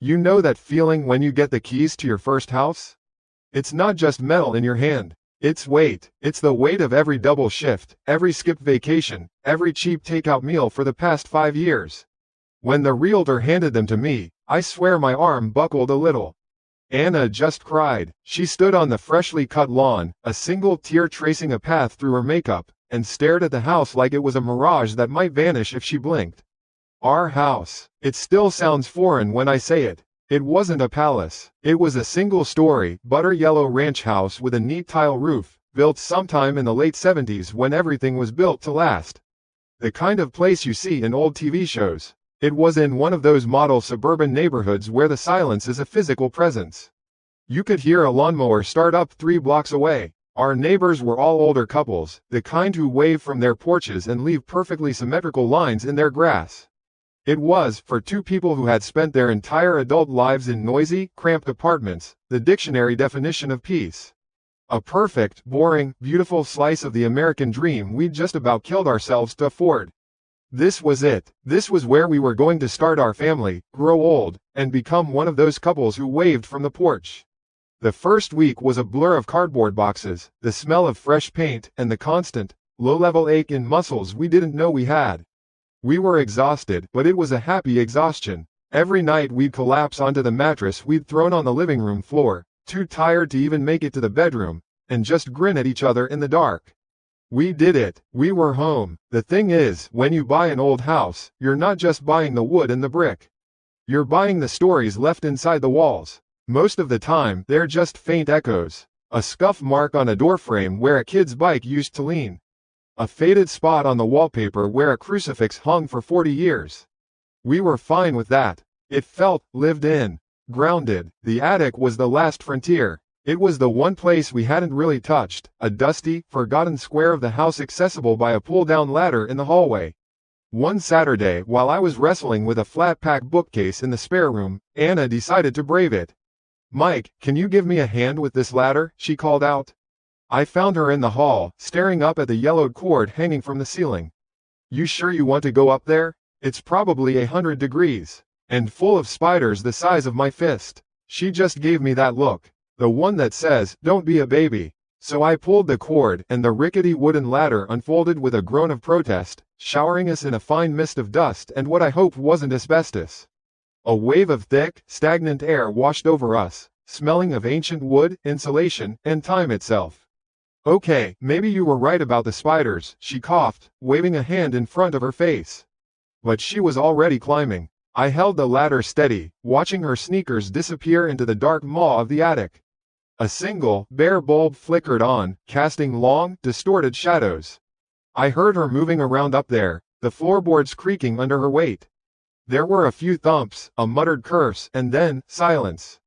You know that feeling when you get the keys to your first house? It's not just metal in your hand. It's weight. It's the weight of every double shift, every skipped vacation, every cheap takeout meal for the past 5 years. When the realtor handed them to me, I swear my arm buckled a little. Anna just cried. She stood on the freshly cut lawn, a single tear tracing a path through her makeup, and stared at the house like it was a mirage that might vanish if she blinked. Our house. It still sounds foreign when I say it. It wasn't a palace. It was a single-story, butter-yellow ranch house with a neat tile roof, built sometime in the late 70s when everything was built to last. The kind of place you see in old TV shows. It was in one of those model suburban neighborhoods where the silence is a physical presence. You could hear a lawnmower start up 3 blocks away. Our neighbors were all older couples, the kind who wave from their porches and leave perfectly symmetrical lines in their grass. It was, for 2 people who had spent their entire adult lives in noisy, cramped apartments, the dictionary definition of peace. A perfect, boring, beautiful slice of the American dream we'd just about killed ourselves to afford. This was it. This was where we were going to start our family, grow old, and become one of those couples who waved from the porch. The first week was a blur of cardboard boxes, the smell of fresh paint, and the constant, low-level ache in muscles we didn't know we had. We were exhausted, but it was a happy exhaustion. Every night we'd collapse onto the mattress we'd thrown on the living room floor, too tired to even make it to the bedroom, and just grin at each other in the dark. We did it. We were home. The thing is, when you buy an old house, you're not just buying the wood and the brick. You're buying the stories left inside the walls. Most of the time, they're just faint echoes. A scuff mark on a doorframe where a kid's bike used to lean. A faded spot on the wallpaper where a crucifix hung for 40 years. We were fine with that. It felt lived in, grounded. The attic was the last frontier. It was the one place we hadn't really touched, a dusty, forgotten square of the house accessible by a pull-down ladder in the hallway. One Saturday, while I was wrestling with a flat-pack bookcase in the spare room, Anna decided to brave it. "Mike, can you give me a hand with this ladder?" she called out. I found her in the hall, staring up at the yellowed cord hanging from the ceiling. "You sure you want to go up there? It's probably 100 degrees. And full of spiders the size of my fist." She just gave me that look. The one that says, "Don't be a baby." So I pulled the cord, and the rickety wooden ladder unfolded with a groan of protest, showering us in a fine mist of dust and what I hoped wasn't asbestos. A wave of thick, stagnant air washed over us, smelling of ancient wood, insulation, and time itself. "Okay, maybe you were right about the spiders," she coughed, waving a hand in front of her face. But she was already climbing. I held the ladder steady, watching her sneakers disappear into the dark maw of the attic. A single, bare bulb flickered on, casting long, distorted shadows. I heard her moving around up there, the floorboards creaking under her weight. There were a few thumps, a muttered curse, and then, silence.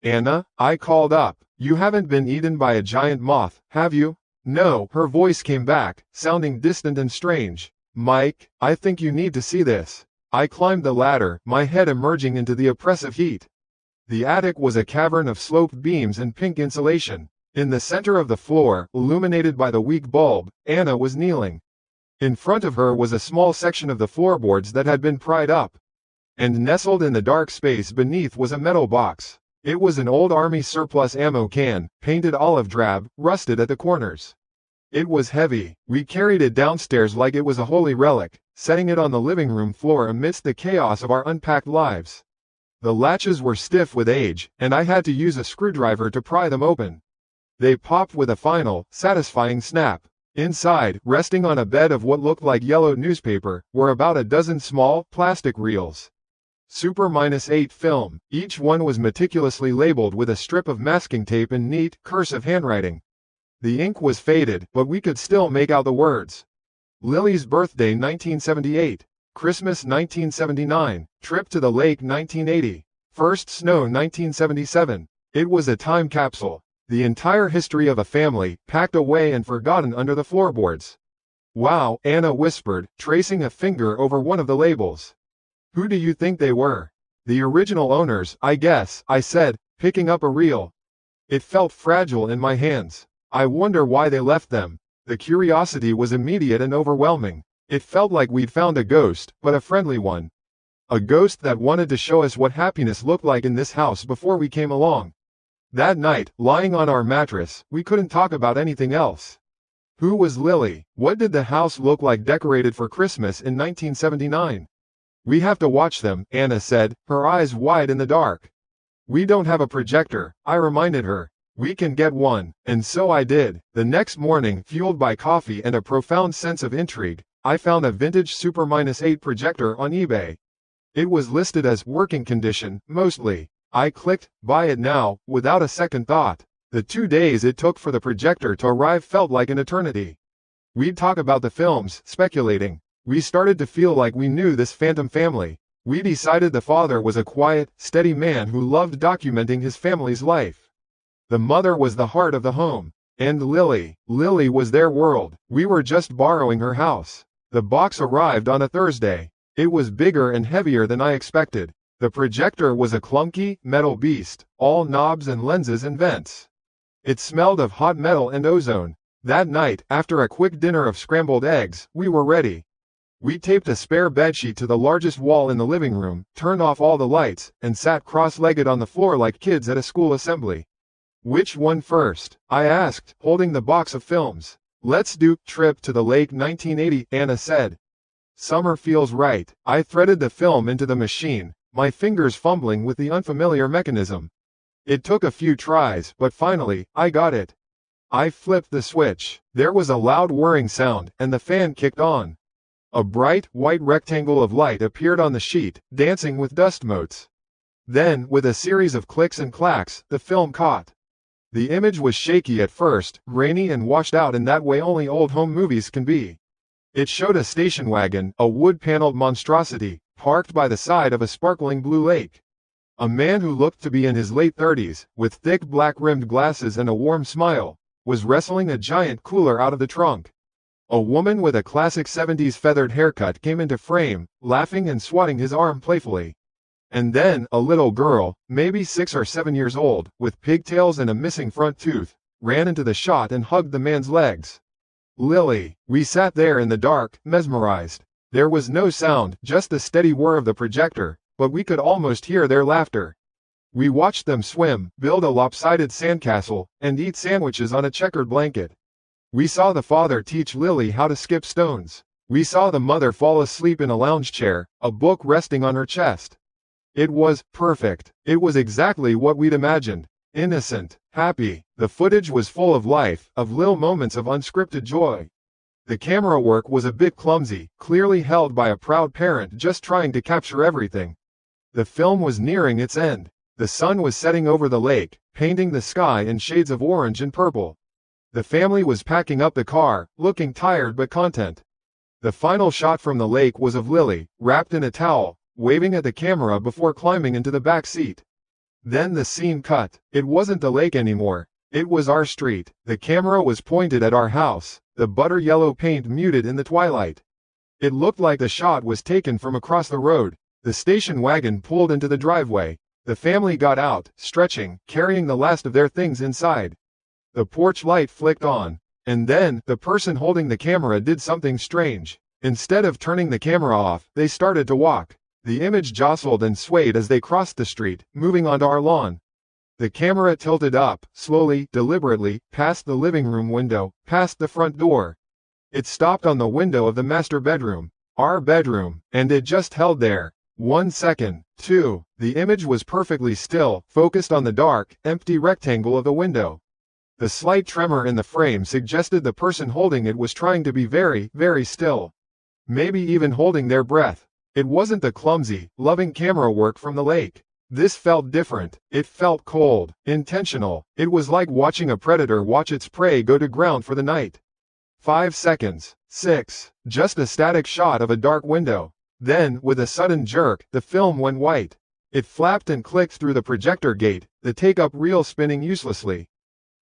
"Anna," I called up, "you haven't been eaten by a giant moth, have you?" "No," her voice came back, sounding distant and strange. "Mike, I think you need to see this." I climbed the ladder, my head emerging into the oppressive heat. The attic was a cavern of sloped beams and pink insulation. In the center of the floor, illuminated by the weak bulb, Anna was kneeling. In front of her was a small section of the floorboards that had been pried up. And nestled in the dark space beneath was a metal box. It was an old army surplus ammo can, painted olive drab, rusted at the corners. It was heavy. We carried it downstairs like it was a holy relic, setting it on the living room floor amidst the chaos of our unpacked lives. The latches were stiff with age, and I had to use a screwdriver to pry them open. They popped with a final, satisfying snap. Inside, resting on a bed of what looked like yellowed newspaper, were about a dozen small, plastic reels. Super-8 film. Each one was meticulously labeled with a strip of masking tape in neat, cursive handwriting. The ink was faded, but we could still make out the words. Lily's birthday 1978. Christmas 1979, trip to the lake 1980, first snow 1977. It was a time capsule, the entire history of a family, packed away and forgotten under the floorboards. "Wow," Anna whispered, tracing a finger over one of the labels. "Who do you think they were?" "The original owners, I guess," I said, picking up a reel. It felt fragile in my hands. I wonder why they left them. The curiosity was immediate and overwhelming. It felt like we'd found a ghost, but a friendly one. A ghost that wanted to show us what happiness looked like in this house before we came along. That night, lying on our mattress, we couldn't talk about anything else. Who was Lily? What did the house look like decorated for Christmas in 1979? We have to watch them, Anna said, her eyes wide in the dark. We don't have a projector, I reminded her. We can get one, and so I did. The next morning, fueled by coffee and a profound sense of intrigue, I found a vintage Super -8 projector on eBay. It was listed as working condition, mostly. I clicked, buy it now, without a second thought. The 2 days it took for the projector to arrive felt like an eternity. We'd talk about the films, speculating. We started to feel like we knew this phantom family. We decided the father was a quiet, steady man who loved documenting his family's life. The mother was the heart of the home. And Lily was their world. We were just borrowing her house. The box arrived on a Thursday. It was bigger and heavier than I expected. The projector was a clunky, metal beast, all knobs and lenses and vents. It smelled of hot metal and ozone. That night, after a quick dinner of scrambled eggs, we were ready. We taped a spare bedsheet to the largest wall in the living room, turned off all the lights, and sat cross-legged on the floor like kids at a school assembly. Which one first? I asked, holding the box of films. Let's do Trip to the Lake 1980, Anna said. Summer feels right. I threaded the film into the machine, my fingers fumbling with the unfamiliar mechanism. It took a few tries, but finally, I got it. I flipped the switch. There was a loud whirring sound, and the fan kicked on. A bright, white rectangle of light appeared on the sheet, dancing with dust motes. Then, with a series of clicks and clacks, the film caught. The image was shaky at first, grainy and washed out in that way only old home movies can be. It showed a station wagon, a wood-paneled monstrosity, parked by the side of a sparkling blue lake. A man who looked to be in his late 30s, with thick black-rimmed glasses and a warm smile, was wrestling a giant cooler out of the trunk. A woman with a classic 70s feathered haircut came into frame, laughing and swatting his arm playfully. And then, a little girl, maybe 6 or 7 years old, with pigtails and a missing front tooth, ran into the shot and hugged the man's legs. Lily. We sat there in the dark, mesmerized. There was no sound, just the steady whir of the projector, but we could almost hear their laughter. We watched them swim, build a lopsided sandcastle, and eat sandwiches on a checkered blanket. We saw the father teach Lily how to skip stones. We saw the mother fall asleep in a lounge chair, a book resting on her chest. It was perfect. It was exactly what we'd imagined. Innocent, happy. The footage was full of life, of little moments of unscripted joy. The camera work was a bit clumsy, clearly held by a proud parent just trying to capture everything. The film was nearing its end. The sun was setting over the lake, painting the sky in shades of orange and purple. The family was packing up the car, looking tired but content. The final shot from the lake was of Lily, wrapped in a towel, waving at the camera before climbing into the back seat. Then the scene cut. It wasn't the lake anymore. It was our street. The camera was pointed at our house, the butter yellow paint muted in the twilight. It looked like the shot was taken from across the road. The station wagon pulled into the driveway. The family got out, stretching, carrying the last of their things inside. The porch light flicked on. And then, the person holding the camera did something strange. Instead of turning the camera off, they started to walk. The image jostled and swayed as they crossed the street, moving onto our lawn. The camera tilted up, slowly, deliberately, past the living room window, past the front door. It stopped on the window of the master bedroom. Our bedroom, and it just held there. 1 second, 2. The image was perfectly still, focused on the dark, empty rectangle of the window. The slight tremor in the frame suggested the person holding it was trying to be very, very still. Maybe even holding their breath. It wasn't the clumsy, loving camera work from the lake. This felt different. It felt cold, intentional. It was like watching a predator watch its prey go to ground for the night. 5 seconds. 6. Just a static shot of a dark window. Then, with a sudden jerk, the film went white. It flapped and clicked through the projector gate, the take-up reel spinning uselessly.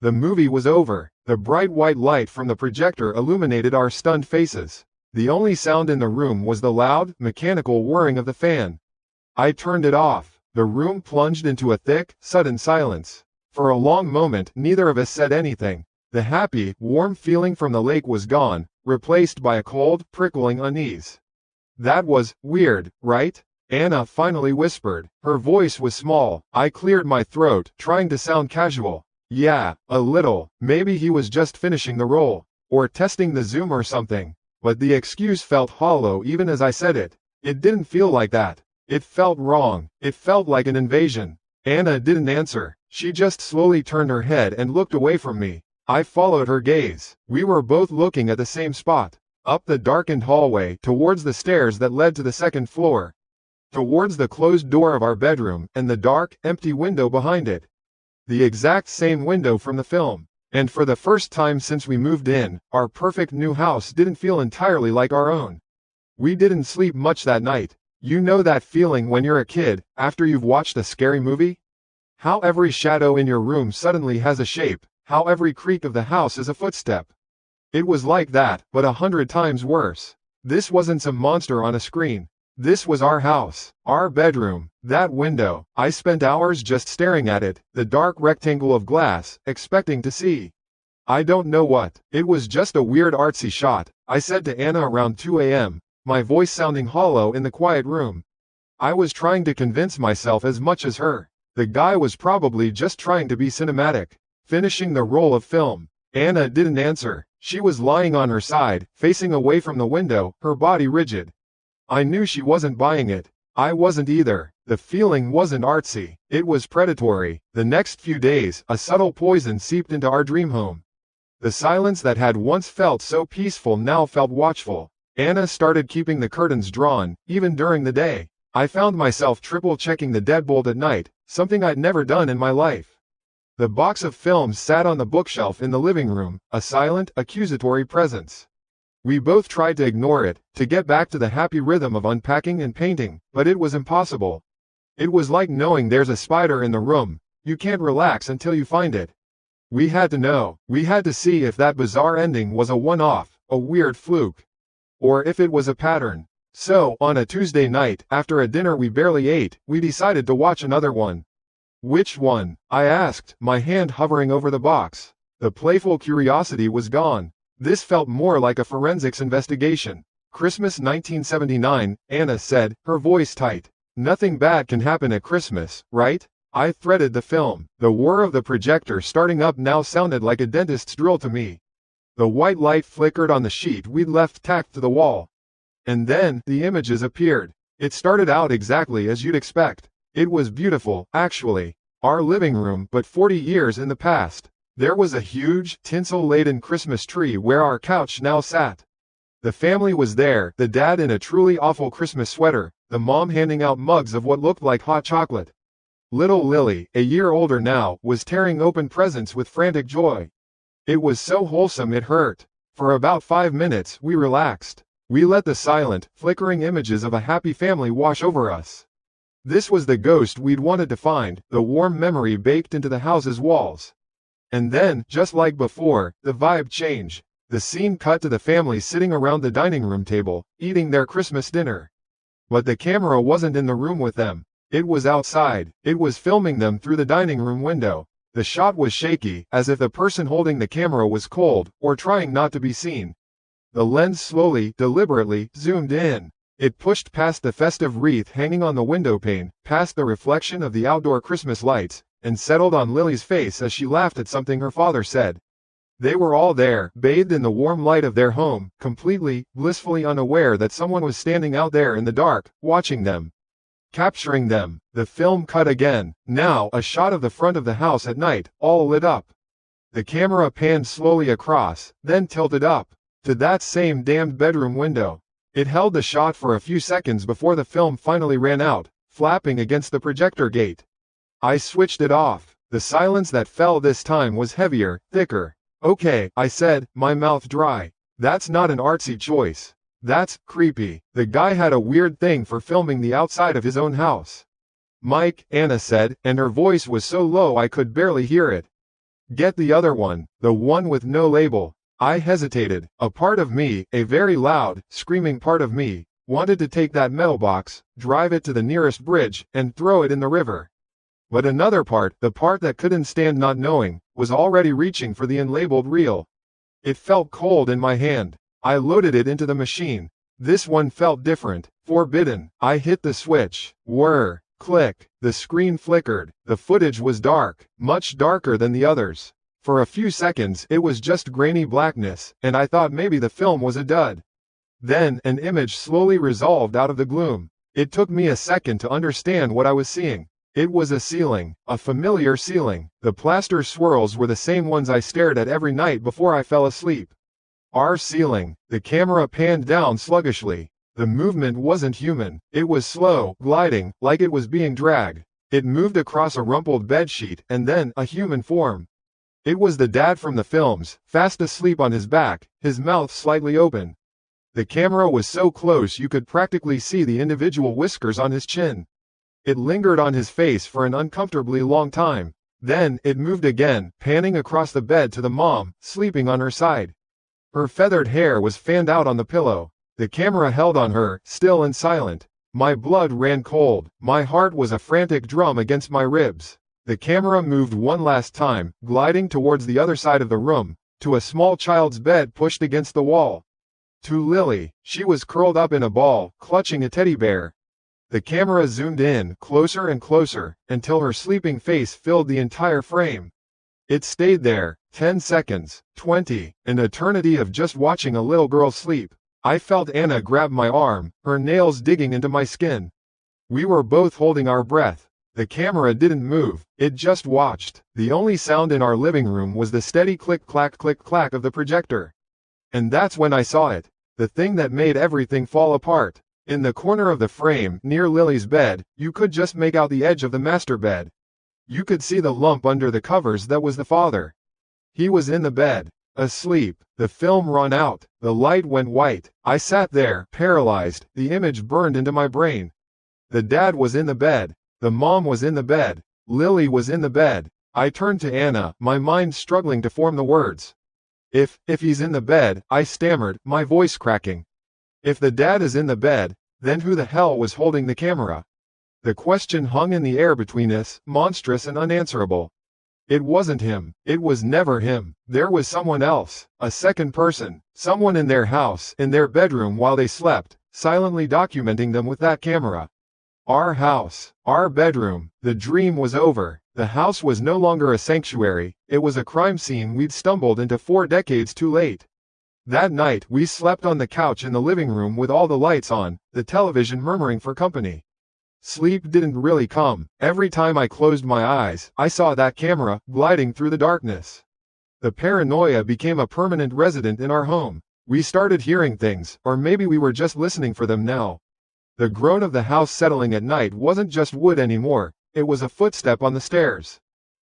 The movie was over. The bright white light from the projector illuminated our stunned faces. The only sound in the room was the loud, mechanical whirring of the fan. I turned it off. The room plunged into a thick, sudden silence. For a long moment, neither of us said anything. The happy, warm feeling from the lake was gone, replaced by a cold, prickling unease. That was weird, right? Anna finally whispered. Her voice was small. I cleared my throat, trying to sound casual. Yeah, a little. Maybe he was just finishing the roll, or testing the zoom or something. But the excuse felt hollow even as I said it. It didn't feel like that. It felt wrong. It felt like an invasion. Anna didn't answer. She just slowly turned her head and looked away from me. I followed her gaze. We were both looking at the same spot. Up the darkened hallway, towards the stairs that led to the second floor. Towards the closed door of our bedroom, and the dark, empty window behind it. The exact same window from the film. And for the first time since we moved in, our perfect new house didn't feel entirely like our own. We didn't sleep much that night. You know that feeling when you're a kid, after you've watched a scary movie? How every shadow in your room suddenly has a shape, how every creak of the house is a footstep. It was like that, but 100 times worse. This wasn't some monster on a screen. This was our house, our bedroom, that window. I spent hours just staring at it, the dark rectangle of glass, expecting to see. I don't know what. It was just a weird artsy shot, I said to Anna around 2 a.m., my voice sounding hollow in the quiet room. I was trying to convince myself as much as her. The guy was probably just trying to be cinematic, finishing the roll of film. Anna didn't answer. She was lying on her side, facing away from the window, her body rigid. I knew she wasn't buying it. I wasn't either. The feeling wasn't artsy. It was predatory. The next few days, a subtle poison seeped into our dream home. The silence that had once felt so peaceful now felt watchful. Anna started keeping the curtains drawn, even during the day. I found myself triple-checking the deadbolt at night, something I'd never done in my life. The box of films sat on the bookshelf in the living room, a silent, accusatory presence. We both tried to ignore it, to get back to the happy rhythm of unpacking and painting, but it was impossible. It was like knowing there's a spider in the room. You can't relax until you find it. We had to know. We had to see if that bizarre ending was a one-off, a weird fluke, or if it was a pattern. So, on a Tuesday night, after a dinner we barely ate, we decided to watch another one. Which one? I asked, my hand hovering over the box. The playful curiosity was gone. This felt more like a forensics investigation. Christmas 1979, Anna said, her voice tight. Nothing bad can happen at Christmas, right? I threaded the film. The whir of the projector starting up now sounded like a dentist's drill to me. The white light flickered on the sheet we'd left tacked to the wall. And then, the images appeared. It started out exactly as you'd expect. It was beautiful, actually. Our living room, but 40 years in the past. There was a huge, tinsel-laden Christmas tree where our couch now sat. The family was there, the dad in a truly awful Christmas sweater, the mom handing out mugs of what looked like hot chocolate. Little Lily, a year older now, was tearing open presents with frantic joy. It was so wholesome it hurt. For about 5 minutes, we relaxed. We let the silent, flickering images of a happy family wash over us. This was the ghost we'd wanted to find, the warm memory baked into the house's walls. And then, just like before, the vibe changed. The scene cut to the family sitting around the dining room table, eating their Christmas dinner. But the camera wasn't in the room with them. It was outside. It was filming them through the dining room window. The shot was shaky, as if the person holding the camera was cold, or trying not to be seen. The lens slowly, deliberately, zoomed in. It pushed past the festive wreath hanging on the windowpane, past the reflection of the outdoor Christmas lights, and settled on Lily's face as she laughed at something her father said. They were all there, bathed in the warm light of their home, completely, blissfully unaware that someone was standing out there in the dark, watching them. Capturing them. The film cut again. Now, a shot of the front of the house at night, all lit up. The camera panned slowly across, then tilted up, to that same damned bedroom window. It held the shot for a few seconds before the film finally ran out, flapping against the projector gate. I switched it off. The silence that fell this time was heavier, thicker. Okay, I said, my mouth dry. That's not an artsy choice. That's creepy. The guy had a weird thing for filming the outside of his own house. Mike, Anna said, and her voice was so low I could barely hear it. Get the other one, the one with no label. I hesitated. A part of me, a very loud, screaming part of me, wanted to take that metal box, drive it to the nearest bridge, and throw it in the river. But another part, the part that couldn't stand not knowing, was already reaching for the unlabeled reel. It felt cold in my hand. I loaded it into the machine. This one felt different, forbidden. I hit the switch. Whir, click, the screen flickered. The footage was dark, much darker than the others. For a few seconds it was just grainy blackness, and I thought maybe the film was a dud. Then an image slowly resolved out of the gloom. It took me a second to understand what I was seeing. It was a ceiling, a familiar ceiling. The plaster swirls were the same ones I stared at every night before I fell asleep. Our ceiling. The camera panned down sluggishly. The movement wasn't human. It was slow, gliding, like it was being dragged. It moved across a rumpled bedsheet, and then a human form. It was the dad from the films, fast asleep on his back, his mouth slightly open. The camera was so close you could practically see the individual whiskers on his chin. It lingered on his face for an uncomfortably long time. Then it moved again, panning across the bed to the mom, sleeping on her side. Her feathered hair was fanned out on the pillow. The camera held on her, still and silent. My blood ran cold. My heart was a frantic drum against my ribs. The camera moved one last time, gliding towards the other side of the room, to a small child's bed pushed against the wall. To Lily. She was curled up in a ball, clutching a teddy bear. The camera zoomed in, closer and closer, until her sleeping face filled the entire frame. It stayed there, 10 seconds, 20, an eternity of just watching a little girl sleep. I felt Anna grab my arm, her nails digging into my skin. We were both holding our breath. The camera didn't move, it just watched. The only sound in our living room was the steady click-clack of the projector. And that's when I saw it. The thing that made everything fall apart. In the corner of the frame, near Lily's bed, you could just make out the edge of the master bed. You could see the lump under the covers that was the father. He was in the bed, asleep. The film ran out. The light went white. I sat there, paralyzed. The image burned into my brain. The dad was in the bed. The mom was in the bed. Lily was in the bed. I turned to Anna, my mind struggling to form the words. If he's in the bed, I stammered, my voice cracking. If the dad is in the bed, then who the hell was holding the camera? The question hung in the air between us, monstrous and unanswerable. It wasn't him. It was never him. There was someone else, a second person, someone in their house, in their bedroom while they slept, silently documenting them with that camera. Our house, our bedroom. The dream was over. The house was no longer a sanctuary, it was a crime scene we'd stumbled into 4 decades too late. That night we slept on the couch in the living room with all the lights on, the television murmuring for company. Sleep didn't really come. Every time I closed my eyes, I saw that camera, gliding through the darkness. The paranoia became a permanent resident in our home. We started hearing things, or maybe we were just listening for them now. The groan of the house settling at night wasn't just wood anymore, it was a footstep on the stairs.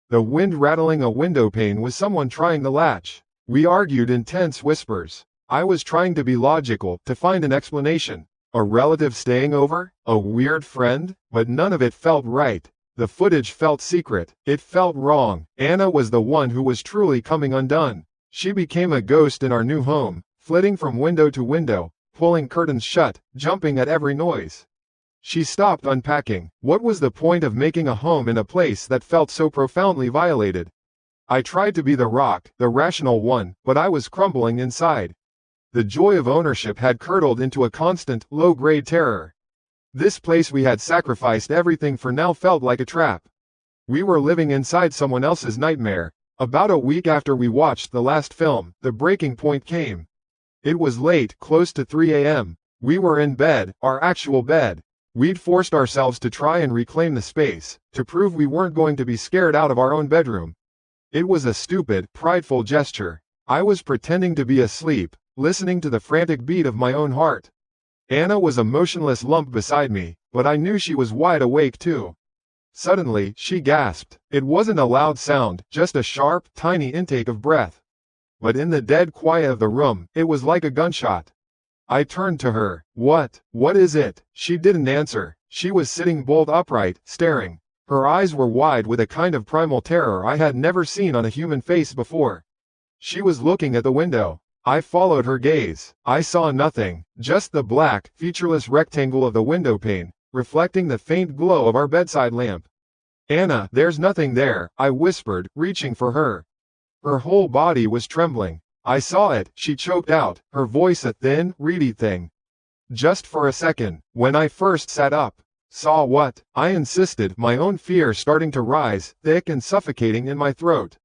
The wind rattling a window pane was someone trying the latch. We argued in tense whispers. I was trying to be logical, to find an explanation. A relative staying over? A weird friend? But none of it felt right. The footage felt secret. It felt wrong. Anna was the one who was truly coming undone. She became a ghost in our new home, flitting from window to window, pulling curtains shut, jumping at every noise. She stopped unpacking. What was the point of making a home in a place that felt so profoundly violated? I tried to be the rock, the rational one, but I was crumbling inside. The joy of ownership had curdled into a constant, low-grade terror. This place we had sacrificed everything for now felt like a trap. We were living inside someone else's nightmare. About a week after we watched the last film, the breaking point came. It was late, close to 3 a.m. We were in bed, our actual bed. We'd forced ourselves to try and reclaim the space, to prove we weren't going to be scared out of our own bedroom. It was a stupid, prideful gesture. I was pretending to be asleep, listening to the frantic beat of my own heart. Anna was a motionless lump beside me, but I knew she was wide awake too. Suddenly, she gasped. It wasn't a loud sound, just a sharp, tiny intake of breath. But in the dead quiet of the room, it was like a gunshot. I turned to her. What is it? She didn't answer. She was sitting bolt upright, staring. Her eyes were wide with a kind of primal terror I had never seen on a human face before. She was looking at the window. I followed her gaze. I saw nothing, just the black, featureless rectangle of the window pane, reflecting the faint glow of our bedside lamp. Anna, there's nothing there, I whispered, reaching for her. Her whole body was trembling. I saw it, she choked out, her voice a thin, reedy thing. just for a second. When I first sat up, saw what? I insisted, my own fear starting to rise, thick and suffocating in my throat.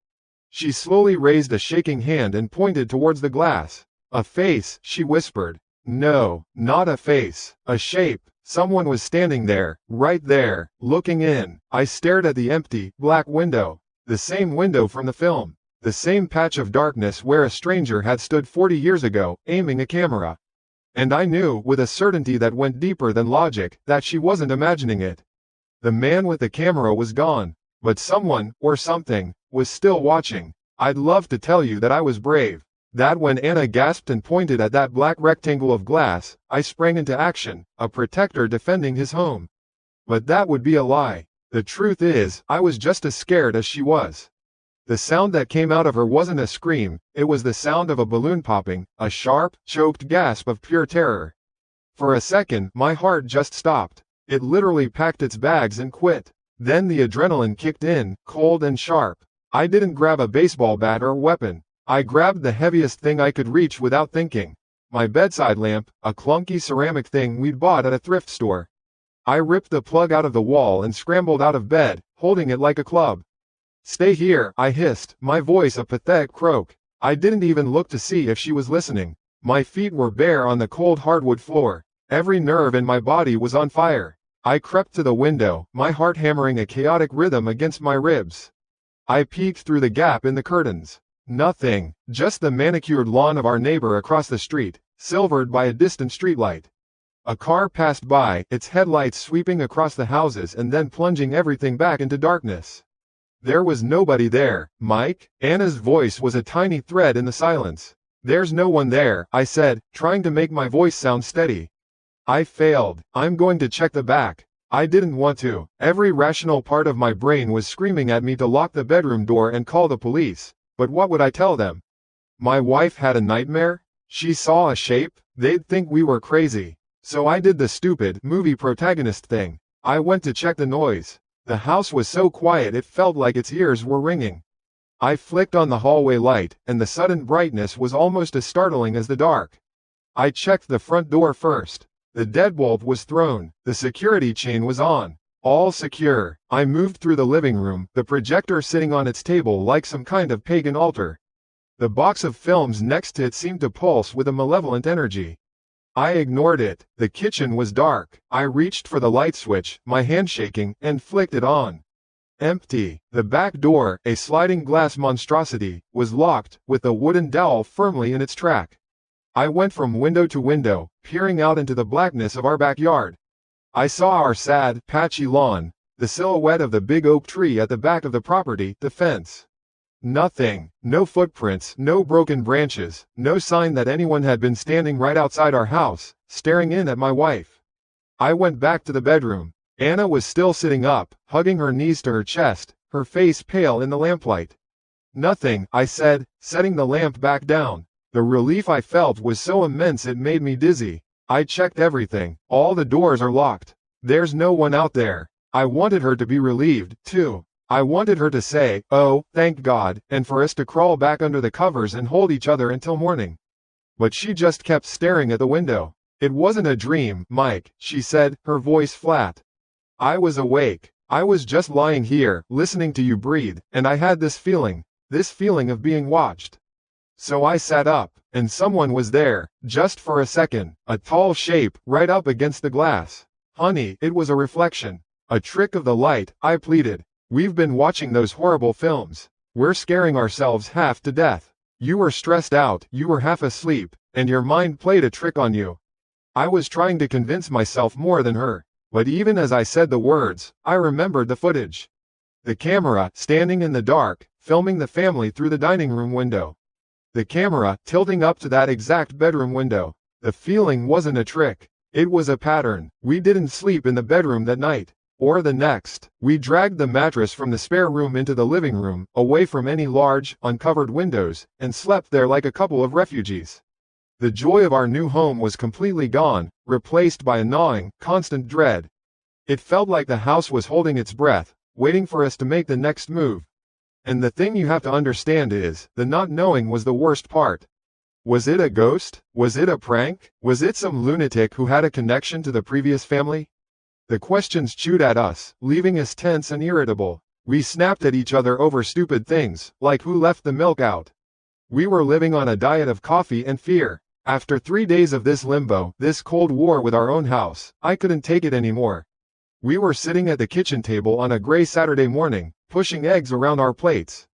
She slowly raised a shaking hand and pointed towards the glass. A face, she whispered. No, not a face. A shape. Someone was standing there, right there, looking in. I stared at the empty, black window. The same window from the film. The same patch of darkness where a stranger had stood 40 years ago, aiming a camera. And I knew, with a certainty that went deeper than logic, that she wasn't imagining it. The man with the camera was gone. But someone, or something, was still watching. I'd love to tell you that I was brave. That when Anna gasped and pointed at that black rectangle of glass, I sprang into action, a protector defending his home. But that would be a lie. The truth is, I was just as scared as she was. The sound that came out of her wasn't a scream, it was the sound of a balloon popping, a sharp, choked gasp of pure terror. For a second, my heart just stopped. It literally packed its bags and quit. Then the adrenaline kicked in, cold and sharp. I didn't grab a baseball bat or weapon. I grabbed the heaviest thing I could reach without thinking. My bedside lamp, a clunky ceramic thing we'd bought at a thrift store. I ripped the plug out of the wall and scrambled out of bed, holding it like a club. Stay here, I hissed, my voice a pathetic croak. I didn't even look to see if she was listening. My feet were bare on the cold hardwood floor. Every nerve in my body was on fire. I crept to the window, my heart hammering a chaotic rhythm against my ribs. I peeked through the gap in the curtains. Nothing, just the manicured lawn of our neighbor across the street, silvered by a distant streetlight. A car passed by, its headlights sweeping across the houses and then plunging everything back into darkness. There was nobody there. Mike? Anna's voice was a tiny thread in the silence. There's no one there, I said, trying to make my voice sound steady. I failed. I'm going to check the back. I didn't want to. Every rational part of my brain was screaming at me to lock the bedroom door and call the police. But what would I tell them? My wife had a nightmare? She saw a shape? They'd think we were crazy. So I did the stupid, movie protagonist thing. I went to check the noise. The house was so quiet it felt like its ears were ringing. I flicked on the hallway light, and the sudden brightness was almost as startling as the dark. I checked the front door first. The deadbolt was thrown, the security chain was on. All secure. I moved through the living room, the projector sitting on its table like some kind of pagan altar. The box of films next to it seemed to pulse with a malevolent energy. I ignored it. The kitchen was dark. I reached for the light switch, my hand shaking, and flicked it on. Empty. The back door, a sliding glass monstrosity, was locked, with the wooden dowel firmly in its track. I went from window to window, peering out into the blackness of our backyard. I saw our sad, patchy lawn, the silhouette of the big oak tree at the back of the property, the fence. Nothing. No footprints, no broken branches, no sign that anyone had been standing right outside our house, staring in at my wife. I went back to the bedroom. Anna was still sitting up, hugging her knees to her chest, her face pale in the lamplight. Nothing, I said, setting the lamp back down. The relief I felt was so immense it made me dizzy. I checked everything. All the doors are locked. There's no one out there. I wanted her to be relieved, too. I wanted her to say, "Oh, thank God," and for us to crawl back under the covers and hold each other until morning. But she just kept staring at the window. "It wasn't a dream, Mike," she said, her voice flat. "I was awake. I was just lying here, listening to you breathe, and I had this feeling of being watched. So I sat up, and someone was there, just for a second, a tall shape, right up against the glass. Honey, it was a reflection. A trick of the light," I pleaded. "We've been watching those horrible films. We're scaring ourselves half to death. You were stressed out, you were half asleep, and your mind played a trick on you." I was trying to convince myself more than her. But even as I said the words, I remembered the footage. The camera, standing in the dark, filming the family through the dining room window. The camera, tilting up to that exact bedroom window. The feeling wasn't a trick. It was a pattern. We didn't sleep in the bedroom that night. Or the next. We dragged the mattress from the spare room into the living room, away from any large, uncovered windows, and slept there like a couple of refugees. The joy of our new home was completely gone, replaced by a gnawing, constant dread. It felt like the house was holding its breath, waiting for us to make the next move. And the thing you have to understand is, the not knowing was the worst part. Was it a ghost? Was it a prank? Was it some lunatic who had a connection to the previous family? The questions chewed at us, leaving us tense and irritable. We snapped at each other over stupid things, like who left the milk out. We were living on a diet of coffee and fear. After 3 days of this limbo, this cold war with our own house, I couldn't take it anymore. We were sitting at the kitchen table on a gray Saturday morning, pushing eggs around our plates.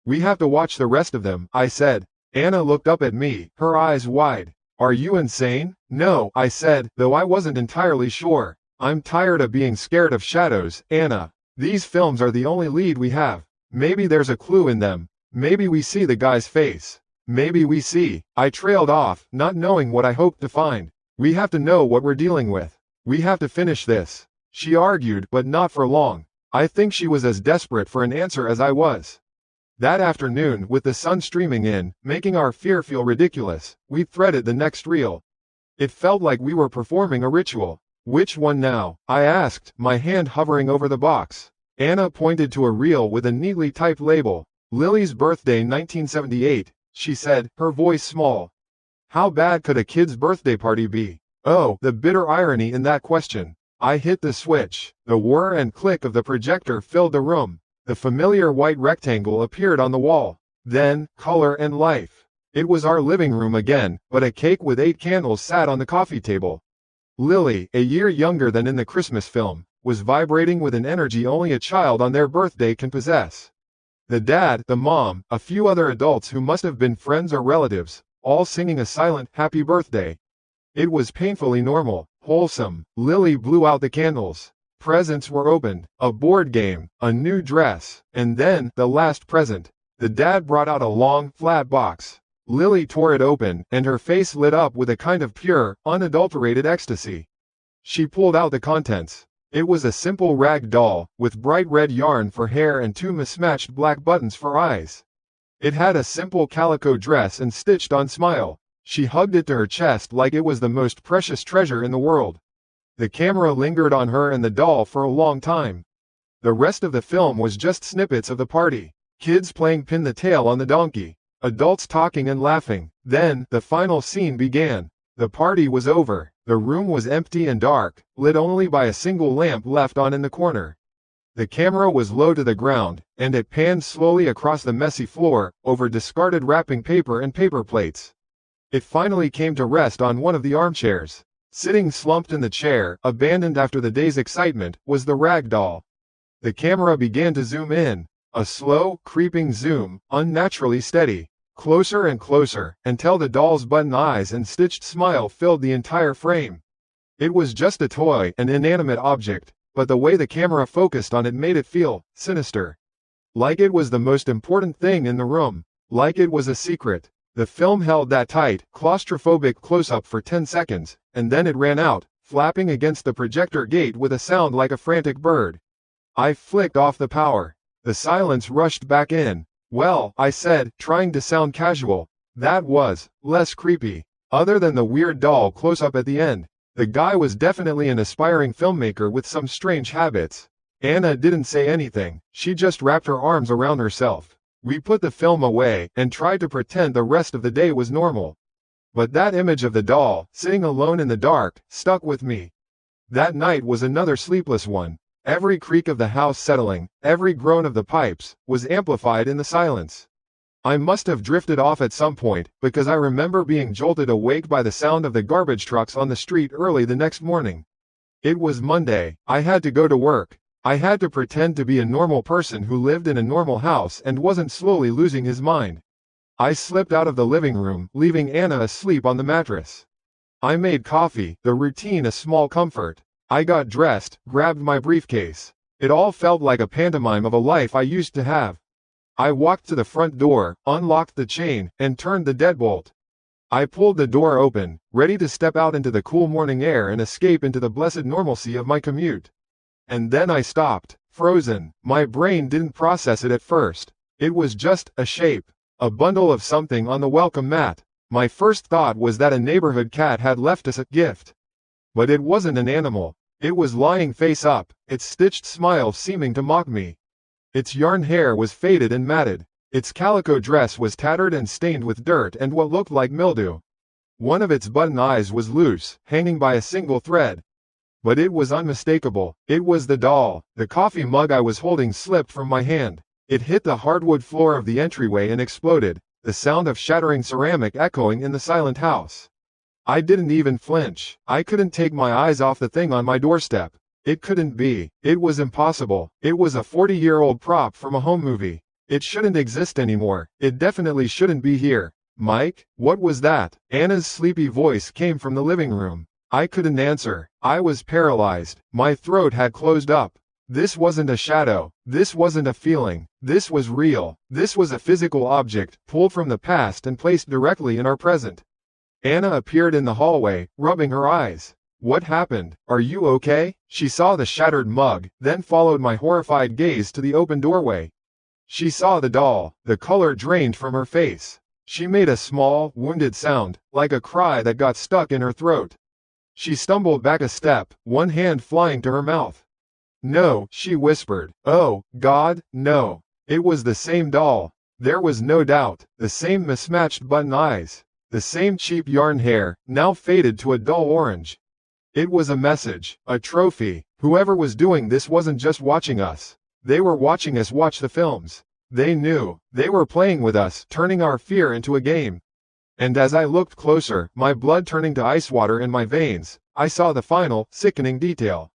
"We have to watch the rest of them," I said. Anna looked up at me, her eyes wide. "Are you insane?" "No," I said, though I wasn't entirely sure. "I'm tired of being scared of shadows, Anna. These films are the only lead we have. Maybe there's a clue in them. Maybe we see the guy's face. Maybe we see." I trailed off, not knowing what I hoped to find. "We have to know what we're dealing with. We have to finish this." She argued, but not for long. I think she was as desperate for an answer as I was. That afternoon, with the sun streaming in, making our fear feel ridiculous, we threaded the next reel. It felt like we were performing a ritual. "Which one now?" I asked, my hand hovering over the box. Anna pointed to a reel with a neatly typed label. "Lily's birthday 1978, she said, her voice small. How bad could a kid's birthday party be? Oh, the bitter irony in that question. I hit the switch. The whir and click of the projector filled the room. The familiar white rectangle appeared on the wall. Then, color and life. It was our living room again, but a cake with 8 candles sat on the coffee table. Lily, a year younger than in the Christmas film, was vibrating with an energy only a child on their birthday can possess. The dad, the mom, a few other adults who must have been friends or relatives, all singing a silent, happy birthday. It was painfully normal, wholesome. Lily blew out the candles. Presents were opened, a board game, a new dress, and then, the last present. The dad brought out a long, flat box. Lily tore it open, and her face lit up with a kind of pure, unadulterated ecstasy. She pulled out the contents. It was a simple rag doll, with bright red yarn for hair and 2 mismatched black buttons for eyes. It had a simple calico dress and stitched-on smile. She hugged it to her chest like it was the most precious treasure in the world. The camera lingered on her and the doll for a long time. The rest of the film was just snippets of the party. Kids playing pin the tail on the donkey. Adults talking and laughing. Then, the final scene began. The party was over. The room was empty and dark, lit only by a single lamp left on in the corner. The camera was low to the ground, and it panned slowly across the messy floor, over discarded wrapping paper and paper plates. It finally came to rest on one of the armchairs. Sitting slumped in the chair, abandoned after the day's excitement, was the rag doll. The camera began to zoom in. A slow, creeping zoom, unnaturally steady. Closer and closer, until the doll's button eyes and stitched smile filled the entire frame. It was just a toy, an inanimate object, but the way the camera focused on it made it feel sinister. Like it was the most important thing in the room. Like it was a secret. The film held that tight, claustrophobic close-up for 10 seconds, and then it ran out, flapping against the projector gate with a sound like a frantic bird. I flicked off the power. The silence rushed back in. "Well," I said, trying to sound casual, "that was less creepy. Other than the weird doll close-up at the end, the guy was definitely an aspiring filmmaker with some strange habits." Anna didn't say anything. She just wrapped her arms around herself. We put the film away, and tried to pretend the rest of the day was normal. But that image of the doll, sitting alone in the dark, stuck with me. That night was another sleepless one. Every creak of the house settling, every groan of the pipes, was amplified in the silence. I must have drifted off at some point, because I remember being jolted awake by the sound of the garbage trucks on the street early the next morning. It was Monday. I had to go to work. I had to pretend to be a normal person who lived in a normal house and wasn't slowly losing his mind. I slipped out of the living room, leaving Anna asleep on the mattress. I made coffee, the routine a small comfort. I got dressed, grabbed my briefcase. It all felt like a pantomime of a life I used to have. I walked to the front door, unlocked the chain, and turned the deadbolt. I pulled the door open, ready to step out into the cool morning air and escape into the blessed normalcy of my commute. And then I stopped, frozen. My brain didn't process it at first. It was just a shape, a bundle of something on the welcome mat. My first thought was that a neighborhood cat had left us a gift. But it wasn't an animal. It was lying face up, its stitched smile seeming to mock me. Its yarn hair was faded and matted. Its calico dress was tattered and stained with dirt and what looked like mildew. One of its button eyes was loose, hanging by a single thread. But it was unmistakable. It was the doll. The coffee mug I was holding slipped from my hand. It hit the hardwood floor of the entryway and exploded, the sound of shattering ceramic echoing in the silent house. I didn't even flinch. I couldn't take my eyes off the thing on my doorstep. It couldn't be. It was impossible. It was a 40-year-old prop from a home movie. It shouldn't exist anymore. It definitely shouldn't be here. Mike, what was that? Anna's sleepy voice came from the living room. I couldn't answer. I was paralyzed. My throat had closed up. This wasn't a shadow. This wasn't a feeling. This was real. This was a physical object, pulled from the past and placed directly in our present. Anna appeared in the hallway, rubbing her eyes. What happened? Are you okay? She saw the shattered mug, then followed my horrified gaze to the open doorway. She saw the doll. The color drained from her face. She made a small, wounded sound, like a cry that got stuck in her throat. She stumbled back a step, one hand flying to her mouth. No, she whispered. Oh, God, no. It was the same doll. There was no doubt. The same mismatched button eyes. The same cheap yarn hair, now faded to a dull orange. It was a message, a trophy. Whoever was doing this wasn't just watching us. They were watching us watch the films. They knew. They were playing with us, turning our fear into a game. And as I looked closer, my blood turning to ice water in my veins, I saw the final, sickening detail.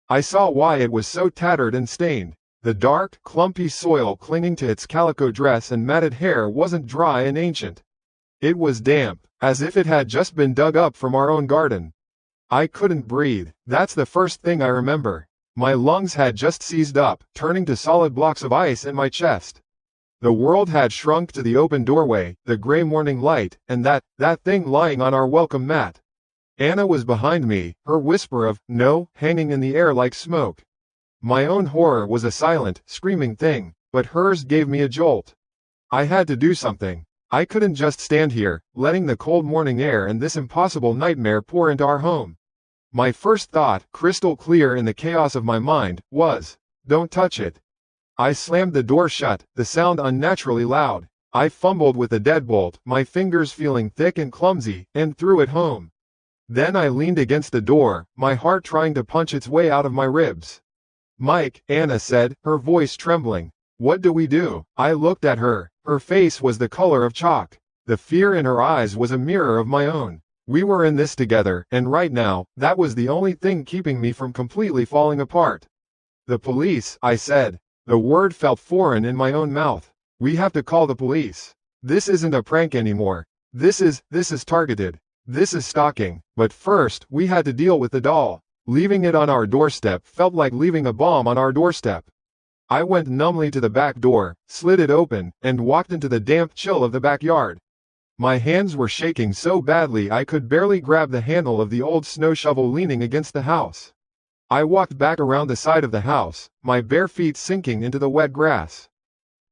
I saw why it was so tattered and stained. The dark, clumpy soil clinging to its calico dress and matted hair wasn't dry and ancient. It was damp, as if it had just been dug up from our own garden. I couldn't breathe. That's the first thing I remember. My lungs had just seized up, turning to solid blocks of ice in my chest. The world had shrunk to the open doorway, the gray morning light, and that thing lying on our welcome mat. Anna was behind me, her whisper of, "No," hanging in the air like smoke. My own horror was a silent, screaming thing, but hers gave me a jolt. I had to do something. I couldn't just stand here, letting the cold morning air and this impossible nightmare pour into our home. My first thought, crystal clear in the chaos of my mind, was, "Don't touch it." I slammed the door shut, the sound unnaturally loud. I fumbled with the deadbolt, my fingers feeling thick and clumsy, and threw it home. Then I leaned against the door, my heart trying to punch its way out of my ribs. "Mike," Anna said, her voice trembling. "What do we do?" I looked at her. Her face was the color of chalk. The fear in her eyes was a mirror of my own. We were in this together, and right now, that was the only thing keeping me from completely falling apart. "The police," I said. The word felt foreign in my own mouth. "We have to call the police. This isn't a prank anymore. This is targeted. This is stalking." But first, we had to deal with the doll. Leaving it on our doorstep felt like leaving a bomb on our doorstep. I went numbly to the back door, slid it open, and walked into the damp chill of the backyard. My hands were shaking so badly I could barely grab the handle of the old snow shovel leaning against the house. I walked back around the side of the house, my bare feet sinking into the wet grass.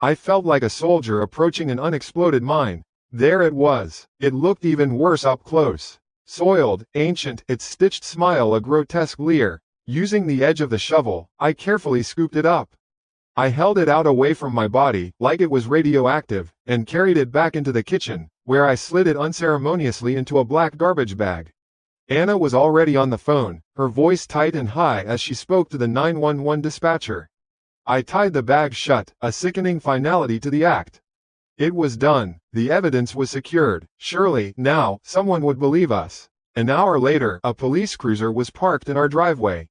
I felt like a soldier approaching an unexploded mine. There it was. It looked even worse up close. Soiled, ancient, its stitched smile a grotesque leer. Using the edge of the shovel, I carefully scooped it up. I held it out away from my body, like it was radioactive, and carried it back into the kitchen, where I slid it unceremoniously into a black garbage bag. Anna was already on the phone, her voice tight and high as she spoke to the 911 dispatcher. I tied the bag shut, a sickening finality to the act. It was done. The evidence was secured. Surely, now, someone would believe us. An hour later, a police cruiser was parked in our driveway.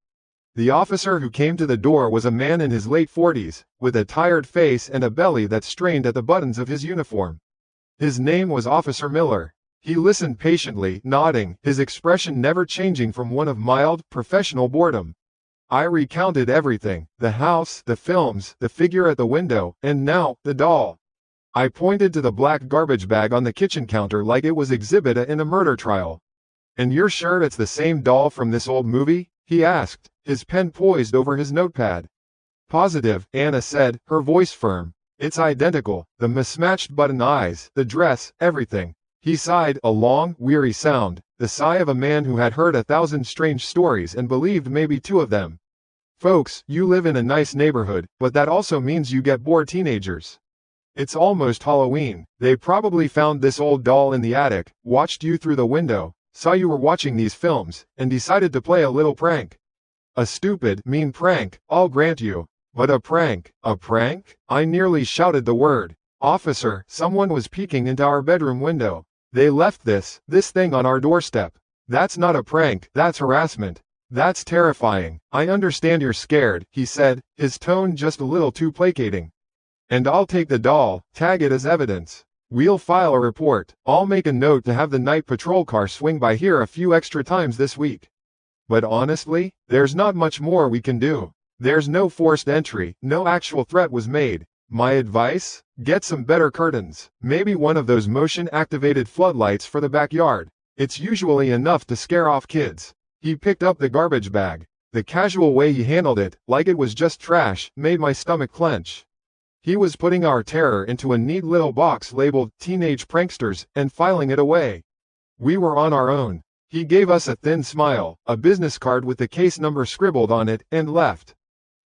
The officer who came to the door was a man in his late 40s, with a tired face and a belly that strained at the buttons of his uniform. His name was Officer Miller. He listened patiently, nodding, his expression never changing from one of mild, professional boredom. I recounted everything: the house, the films, the figure at the window, and now, the doll. I pointed to the black garbage bag on the kitchen counter like it was Exhibit A in a murder trial. "And you're sure it's the same doll from this old movie?" he asked, his pen poised over his notepad. "Positive," Anna said, her voice firm. "It's identical. The mismatched button eyes, the dress, everything." He sighed, a long, weary sound, the sigh of a man who had heard 1,000 strange stories and believed maybe 2 of them. "Folks, you live in a nice neighborhood, but that also means you get bored teenagers. It's almost Halloween. They probably found this old doll in the attic, watched you through the window, saw you were watching these films, and decided to play a little prank. A stupid, mean prank, I'll grant you. But a prank? A prank? I nearly shouted the word. Officer, someone was peeking into our bedroom window. They left this thing on our doorstep. That's not a prank, that's harassment. That's terrifying. I understand you're scared, he said, his tone just a little too placating. And I'll take the doll, tag it as evidence. We'll file a report. I'll make a note to have the night patrol car swing by here a few extra times this week. But honestly, there's not much more we can do. There's no forced entry, no actual threat was made. My advice? Get some better curtains. Maybe one of those motion-activated floodlights for the backyard. It's usually enough to scare off kids. He picked up the garbage bag. The casual way he handled it, like it was just trash, made my stomach clench. He was putting our terror into a neat little box labeled Teenage Pranksters and filing it away. We were on our own. He gave us a thin smile, a business card with the case number scribbled on it, and left.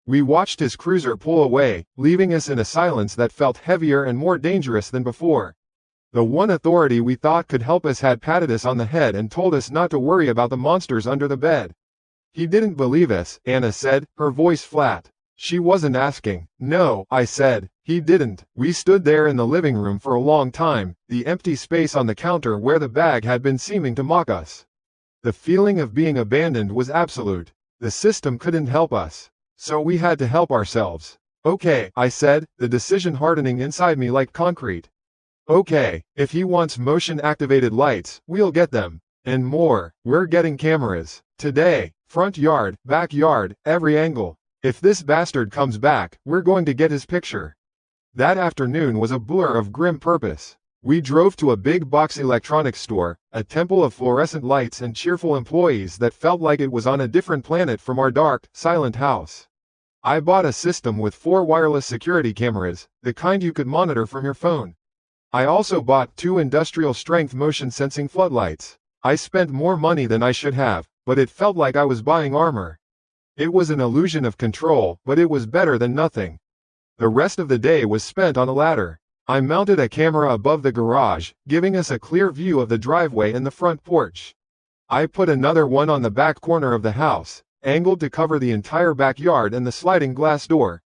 We watched his cruiser pull away, leaving us in a silence that felt heavier and more dangerous than before. The one authority we thought could help us had patted us on the head and told us not to worry about the monsters under the bed. He didn't believe us, Anna said, her voice flat. She wasn't asking. No, I said. He didn't. We stood there in the living room for a long time, the empty space on the counter where the bag had been seeming to mock us. The feeling of being abandoned was absolute. The system couldn't help us. So we had to help ourselves. Okay, I said, the decision hardening inside me like concrete. Okay, if he wants motion-activated lights, we'll get them. And more. We're getting cameras. Today. Front yard, backyard, every angle. If this bastard comes back, we're going to get his picture. That afternoon was a blur of grim purpose. We drove to a big box electronics store, a temple of fluorescent lights and cheerful employees that felt like it was on a different planet from our dark, silent house. I bought a system with 4 wireless security cameras, the kind you could monitor from your phone. I also bought 2 industrial-strength motion-sensing floodlights. I spent more money than I should have, but it felt like I was buying armor. It was an illusion of control, but it was better than nothing. The rest of the day was spent on a ladder. I mounted a camera above the garage, giving us a clear view of the driveway and the front porch. I put another one on the back corner of the house, angled to cover the entire backyard and the sliding glass door.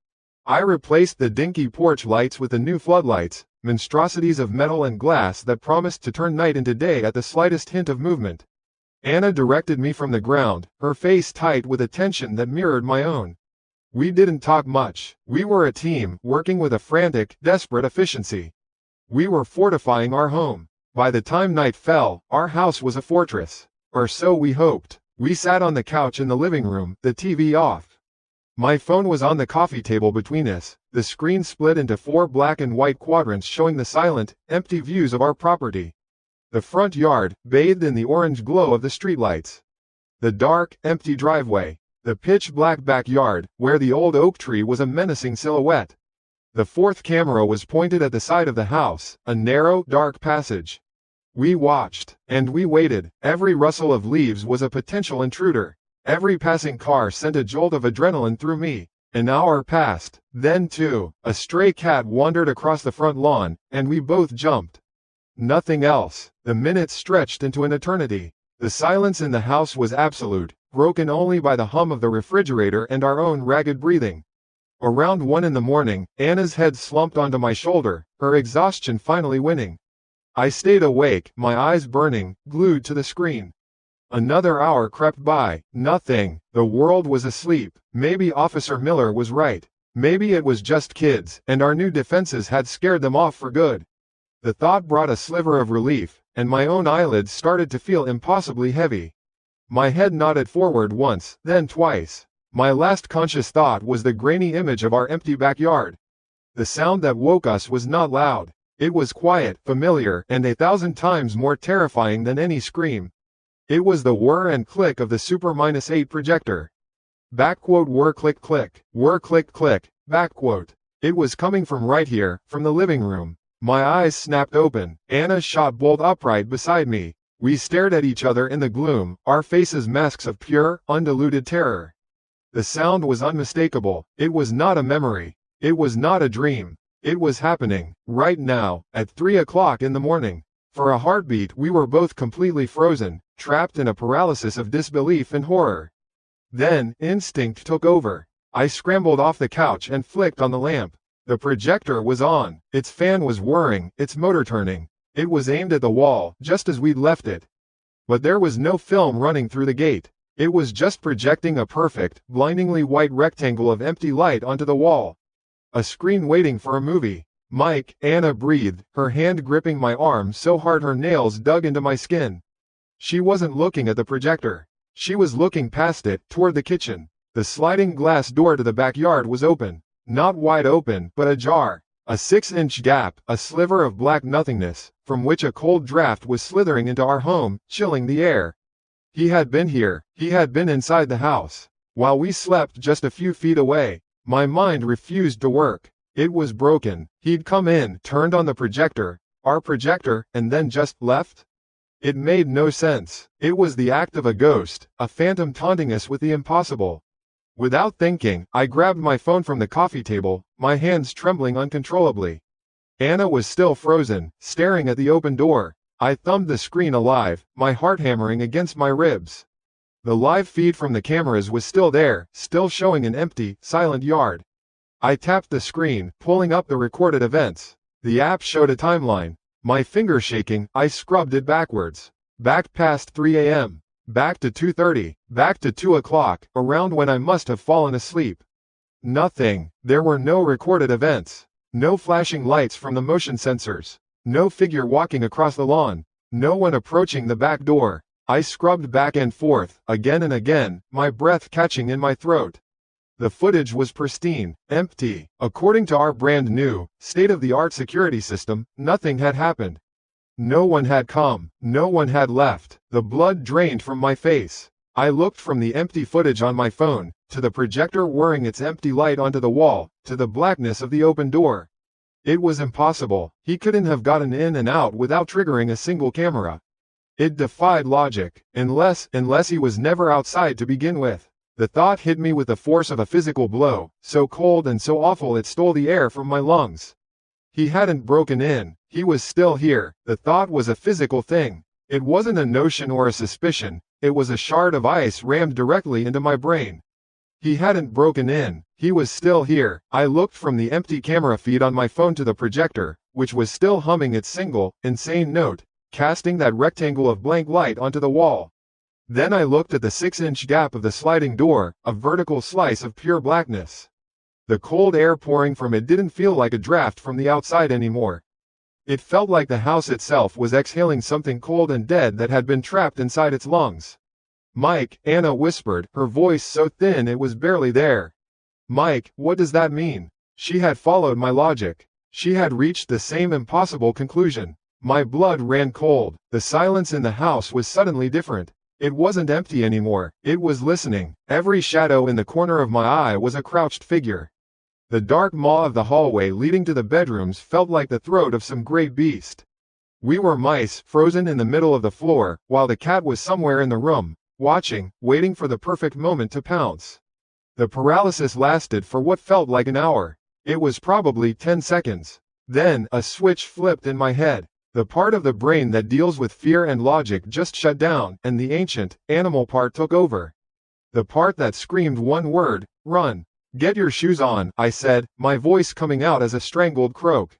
I replaced the dinky porch lights with the new floodlights, monstrosities of metal and glass that promised to turn night into day at the slightest hint of movement. Anna directed me from the ground, her face tight with a tension that mirrored my own. We didn't talk much. We were a team, working with a frantic, desperate efficiency. We were fortifying our home. By the time night fell, our house was a fortress. Or so we hoped. We sat on the couch in the living room, the TV off. My phone was on the coffee table between us, the screen split into 4 black and white quadrants showing the silent, empty views of our property. The front yard, bathed in the orange glow of the streetlights. The dark, empty driveway. The pitch-black backyard, where the old oak tree was a menacing silhouette. The 4th camera was pointed at the side of the house, a narrow, dark passage. We watched, and we waited. Every rustle of leaves was a potential intruder. Every passing car sent a jolt of adrenaline through me. An hour passed. Then too, a stray cat wandered across the front lawn, and we both jumped. Nothing else. The minutes stretched into an eternity. The silence in the house was absolute, broken only by the hum of the refrigerator and our own ragged breathing. Around 1 in the morning, Anna's head slumped onto my shoulder, her exhaustion finally winning. I stayed awake, my eyes burning, glued to the screen. Another hour crept by. Nothing. The world was asleep. Maybe Officer Miller was right. Maybe it was just kids, and our new defenses had scared them off for good. The thought brought a sliver of relief, and my own eyelids started to feel impossibly heavy. My head nodded forward once, then twice. My last conscious thought was the grainy image of our empty backyard. The sound that woke us was not loud. It was quiet, familiar, and 1,000 times more terrifying than any scream. It was the whir and click of the Super-8 projector. Whir click click, whir click click, It was coming from right here, from the living room. My eyes snapped open. Anna shot bolt upright beside me. We stared at each other in the gloom, our faces masks of pure, undiluted terror. The sound was unmistakable. It was not a memory. It was not a dream. It was happening, right now, at 3 o'clock in the morning. For a heartbeat we were both completely frozen, trapped in a paralysis of disbelief and horror. Then, instinct took over. I scrambled off the couch and flicked on the lamp. The projector was on, its fan was whirring, its motor turning. It was aimed at the wall, just as we'd left it. But there was no film running through the gate. It was just projecting a perfect, blindingly white rectangle of empty light onto the wall. A screen waiting for a movie. Mike, Anna breathed, her hand gripping my arm so hard her nails dug into my skin. She wasn't looking at the projector. She was looking past it, toward the kitchen. The sliding glass door to the backyard was open. Not wide open, but ajar. A 6-inch gap, a sliver of black nothingness, from which a cold draft was slithering into our home, chilling the air. He had been here. He had been inside the house. While we slept just a few feet away. My mind refused to work. It was broken. He'd come in, turned on the projector, our projector, and then just left? It made no sense. It was the act of a ghost, a phantom taunting us with the impossible. Without thinking, I grabbed my phone from the coffee table, my hands trembling uncontrollably. Anna was still frozen, staring at the open door. I thumbed the screen alive, my heart hammering against my ribs. The live feed from the cameras was still there, still showing an empty, silent yard. I tapped the screen, pulling up the recorded events. The app showed a timeline. My finger shaking, I scrubbed it backwards. Back past 3 a.m. Back to 2:30, back to 2 o'clock, around when I must have fallen asleep. Nothing. There were no recorded events. No flashing lights from the motion sensors. No figure walking across the lawn. No one approaching the back door. I scrubbed back and forth, again and again, my breath catching in my throat. The footage was pristine, empty. According to our brand new, state-of-the-art security system, nothing had happened. No one had come, no one had left. The blood drained from my face. I looked from the empty footage on my phone, to the projector whirring its empty light onto the wall, to the blackness of the open door. It was impossible. He couldn't have gotten in and out without triggering a single camera. It defied logic, unless he was never outside to begin with. The thought hit me with the force of a physical blow, so cold and so awful it stole the air from my lungs. He hadn't broken in, he was still here. The thought was a physical thing. It wasn't a notion or a suspicion, it was a shard of ice rammed directly into my brain. He hadn't broken in, he was still here. I looked from the empty camera feed on my phone to the projector, which was still humming its single, insane note, casting that rectangle of blank light onto the wall. Then I looked at the 6-inch gap of the sliding door, a vertical slice of pure blackness. The cold air pouring from it didn't feel like a draft from the outside anymore. It felt like the house itself was exhaling something cold and dead that had been trapped inside its lungs. "Mike," Anna whispered, her voice so thin it was barely there. "Mike, what does that mean?" She had followed my logic. She had reached the same impossible conclusion. My blood ran cold. The silence in the house was suddenly different. It wasn't empty anymore. It was listening. Every shadow in the corner of my eye was a crouched figure. The dark maw of the hallway leading to the bedrooms felt like the throat of some great beast. We were mice, frozen in the middle of the floor, while the cat was somewhere in the room, watching, waiting for the perfect moment to pounce. The paralysis lasted for what felt like an hour. It was probably 10 seconds. Then, a switch flipped in my head. The part of the brain that deals with fear and logic just shut down, and the ancient, animal part took over. The part that screamed one word: run. "Get your shoes on," I said, my voice coming out as a strangled croak.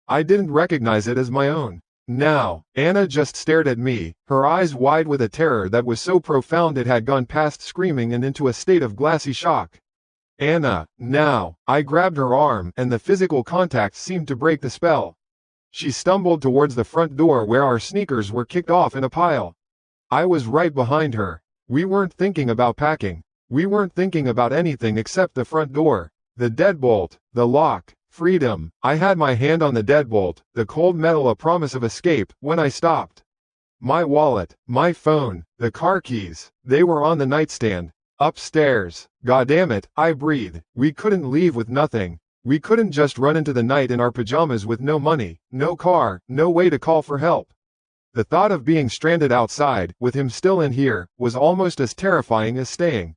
I didn't recognize it as my own. Now, Anna just stared at me, her eyes wide with a terror that was so profound it had gone past screaming and into a state of glassy shock. "Anna, now." I grabbed her arm, and the physical contact seemed to break the spell. She stumbled towards the front door where our sneakers were kicked off in a pile. I was right behind her. We weren't thinking about packing. We weren't thinking about anything except the front door. The deadbolt, the lock, freedom. I had my hand on the deadbolt, the cold metal a promise of escape, when I stopped. My wallet, my phone, the car keys, they were on the nightstand. Upstairs. Goddammit, I breathed. We couldn't leave with nothing. We couldn't just run into the night in our pajamas with no money, no car, no way to call for help. The thought of being stranded outside, with him still in here, was almost as terrifying as staying.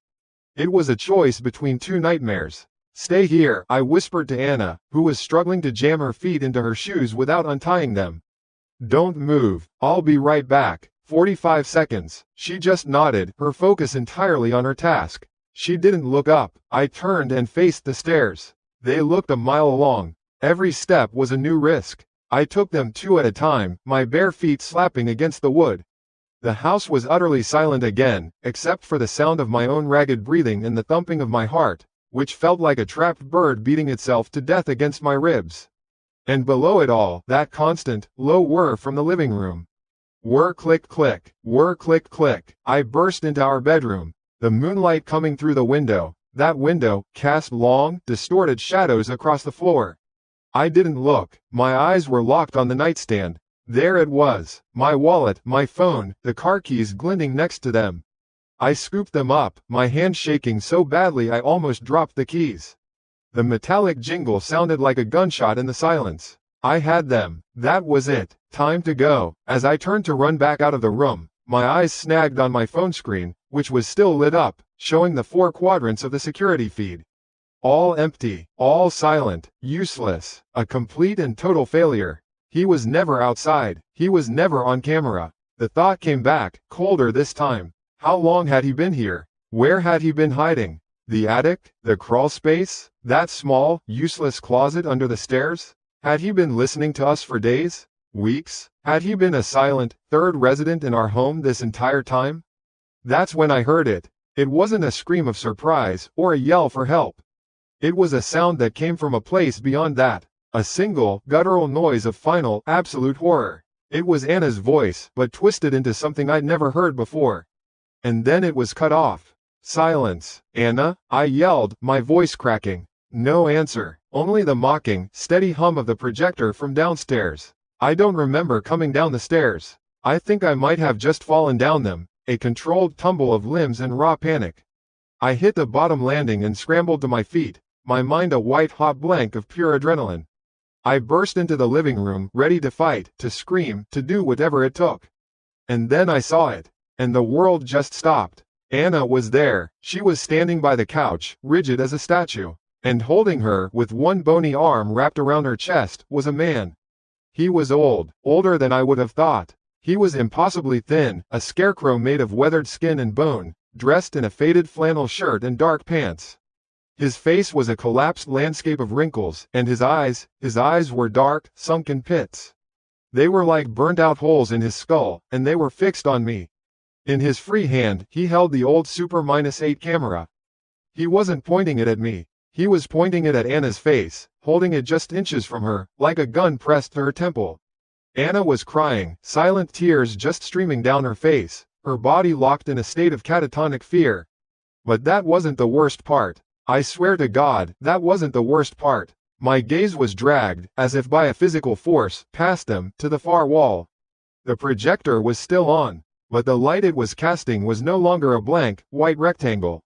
It was a choice between two nightmares. Stay here, I whispered to Anna, who was struggling to jam her feet into her shoes without untying them. Don't move, I'll be right back. 45 seconds. She just nodded, her focus entirely on her task. She didn't look up. I turned and faced the stairs. They looked a mile long. Every step was a new risk. I took them two at a time, my bare feet slapping against the wood. The house was utterly silent again, except for the sound of my own ragged breathing and the thumping of my heart, which felt like a trapped bird beating itself to death against my ribs. And below it all, that constant, low whir from the living room. Whir click click, whir click click. I burst into our bedroom, the moonlight coming through the window. That window cast long, distorted shadows across the floor. I didn't look. My eyes were locked on the nightstand. There it was, my wallet, my phone, the car keys glinting next to them. I scooped them up, my hand shaking so badly I almost dropped the keys. The metallic jingle sounded like a gunshot in the silence. I had them. That was it. Time to go. As I turned to run back out of the room, my eyes snagged on my phone screen, which was still lit up, showing the 4 quadrants of the security feed. All empty, all silent, useless, a complete and total failure. He was never outside. He was never on camera. The thought came back, colder this time. How long had he been here? Where had he been hiding? The attic? The crawl space? That small, useless closet under the stairs? Had he been listening to us for days? Weeks? Had he been a silent, third resident in our home this entire time? That's when I heard it. It wasn't a scream of surprise, or a yell for help. It was a sound that came from a place beyond that. A single, guttural noise of final, absolute horror. It was Anna's voice, but twisted into something I'd never heard before. And then it was cut off. Silence. Anna? I yelled, my voice cracking. No answer. Only the mocking, steady hum of the projector from downstairs. I don't remember coming down the stairs. I think I might have just fallen down them, a controlled tumble of limbs and raw panic. I hit the bottom landing and scrambled to my feet, my mind a white-hot blank of pure adrenaline. I burst into the living room, ready to fight, to scream, to do whatever it took. And then I saw it. And the world just stopped. Anna was there. She was standing by the couch, rigid as a statue. And holding her, with one bony arm wrapped around her chest, was a man. He was old, older than I would have thought. He was impossibly thin, a scarecrow made of weathered skin and bone, dressed in a faded flannel shirt and dark pants. His face was a collapsed landscape of wrinkles, and his eyes were dark, sunken pits. They were like burnt-out holes in his skull, and they were fixed on me. In his free hand, he held the old Super-8 camera. He wasn't pointing it at me. He was pointing it at Anna's face, holding it just inches from her, like a gun pressed to her temple. Anna was crying, silent tears just streaming down her face, her body locked in a state of catatonic fear. But that wasn't the worst part. I swear to God, that wasn't the worst part. My gaze was dragged, as if by a physical force, past them, to the far wall. The projector was still on, but the light it was casting was no longer a blank, white rectangle.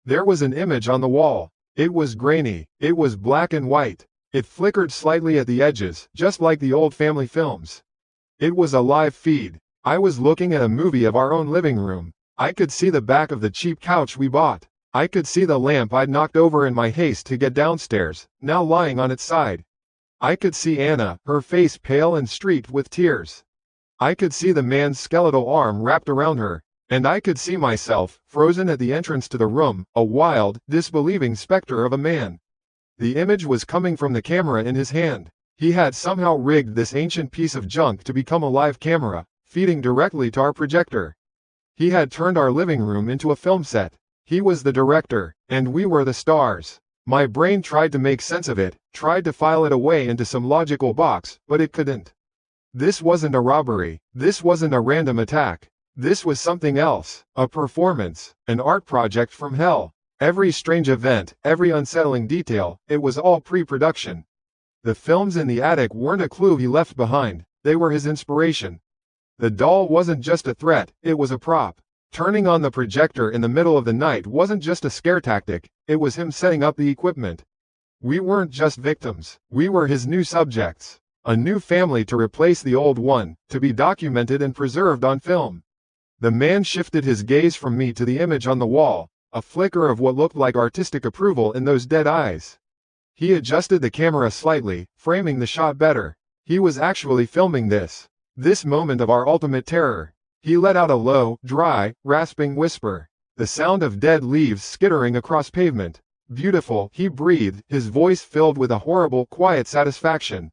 There was an image on the wall. It was grainy, it was black and white. It flickered slightly at the edges, just like the old family films. It was a live feed. I was looking at a movie of our own living room. I could see the back of the cheap couch we bought. I could see the lamp I'd knocked over in my haste to get downstairs, now lying on its side. I could see Anna, her face pale and streaked with tears. I could see the man's skeletal arm wrapped around her, and I could see myself, frozen at the entrance to the room, a wild, disbelieving specter of a man. The image was coming from the camera in his hand. He had somehow rigged this ancient piece of junk to become a live camera, feeding directly to our projector. He had turned our living room into a film set. He was the director, and we were the stars. My brain tried to make sense of it, tried to file it away into some logical box, but it couldn't. This wasn't a robbery. This wasn't a random attack. This was something else, a performance, an art project from hell. Every strange event, every unsettling detail, it was all pre-production. The films in the attic weren't a clue he left behind, they were his inspiration. The doll wasn't just a threat, it was a prop. Turning on the projector in the middle of the night wasn't just a scare tactic, it was him setting up the equipment. We weren't just victims, we were his new subjects. A new family to replace the old one, to be documented and preserved on film. The man shifted his gaze from me to the image on the wall, a flicker of what looked like artistic approval in those dead eyes. He adjusted the camera slightly, framing the shot better. He was actually filming this moment of our ultimate terror. He let out a low, dry, rasping whisper. The sound of dead leaves skittering across pavement. Beautiful, he breathed, his voice filled with a horrible, quiet satisfaction.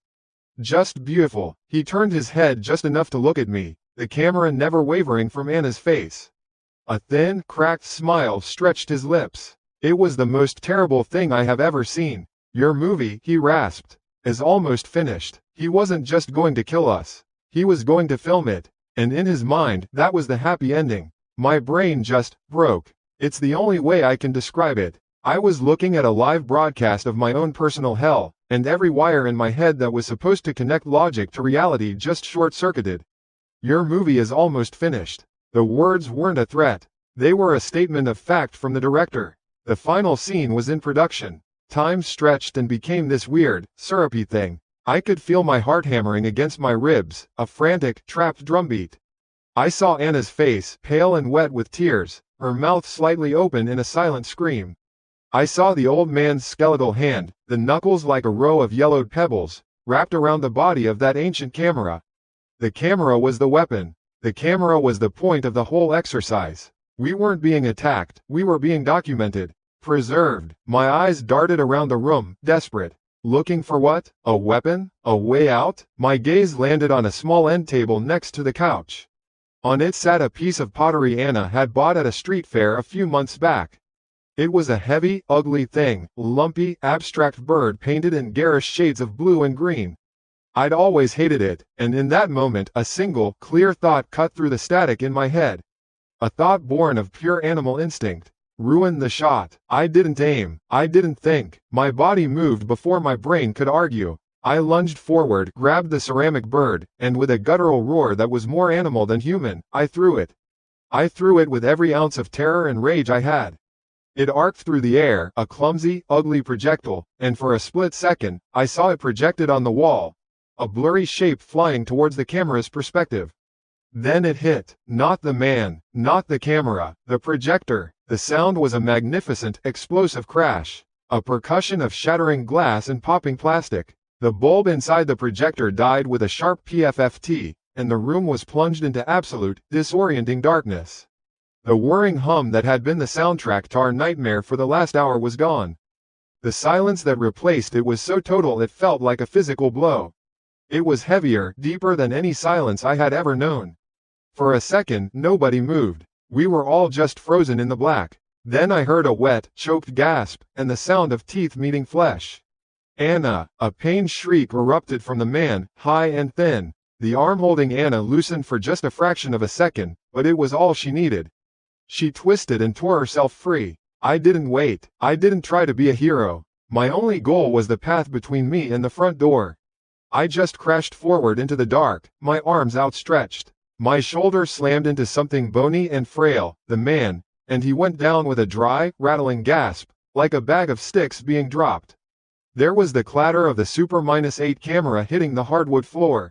Just beautiful. He turned his head just enough to look at me, the camera never wavering from Anna's face. A thin, cracked smile stretched his lips. It was the most terrible thing I have ever seen. Your movie, he rasped, is almost finished. He wasn't just going to kill us. He was going to film it. And in his mind, that was the happy ending. My brain just broke. It's the only way I can describe it. I was looking at a live broadcast of my own personal hell, and every wire in my head that was supposed to connect logic to reality just short-circuited. Your movie is almost finished. The words weren't a threat. They were a statement of fact from the director. The final scene was in production. Time stretched and became this weird, syrupy thing. I could feel my heart hammering against my ribs, a frantic, trapped drumbeat. I saw Anna's face, pale and wet with tears, her mouth slightly open in a silent scream. I saw the old man's skeletal hand, the knuckles like a row of yellowed pebbles, wrapped around the body of that ancient camera. The camera was the weapon. The camera was the point of the whole exercise. We weren't being attacked, we were being documented, preserved. My eyes darted around the room, desperate. Looking for what? A weapon? A way out? My gaze landed on a small end table next to the couch. On it sat a piece of pottery Anna had bought at a street fair a few months back. It was a heavy, ugly thing, lumpy, abstract bird painted in garish shades of blue and green. I'd always hated it, and in that moment a single, clear thought cut through the static in my head. A thought born of pure animal instinct. Ruin the shot. I didn't aim. I didn't think. My body moved before my brain could argue. I lunged forward, grabbed the ceramic bird, and with a guttural roar that was more animal than human, I threw it. I threw it with every ounce of terror and rage I had. It arced through the air, a clumsy, ugly projectile, and for a split second, I saw it projected on the wall, a blurry shape flying towards the camera's perspective. Then it hit. Not the man, not the camera, the projector. The sound was a magnificent, explosive crash, a percussion of shattering glass and popping plastic. The bulb inside the projector died with a sharp PFFT, and the room was plunged into absolute, disorienting darkness. The whirring hum that had been the soundtrack to our nightmare for the last hour was gone. The silence that replaced it was so total it felt like a physical blow. It was heavier, deeper than any silence I had ever known. For a second, nobody moved. We were all just frozen in the black. Then I heard a wet, choked gasp, and the sound of teeth meeting flesh. Anna! A pained shriek erupted from the man, high and thin. The arm holding Anna loosened for just a fraction of a second, but it was all she needed. She twisted and tore herself free. I didn't wait. I didn't try to be a hero. My only goal was the path between me and the front door. I just crashed forward into the dark, my arms outstretched. My shoulder slammed into something bony and frail, the man, and he went down with a dry, rattling gasp, like a bag of sticks being dropped. There was the clatter of the Super -8 camera hitting the hardwood floor.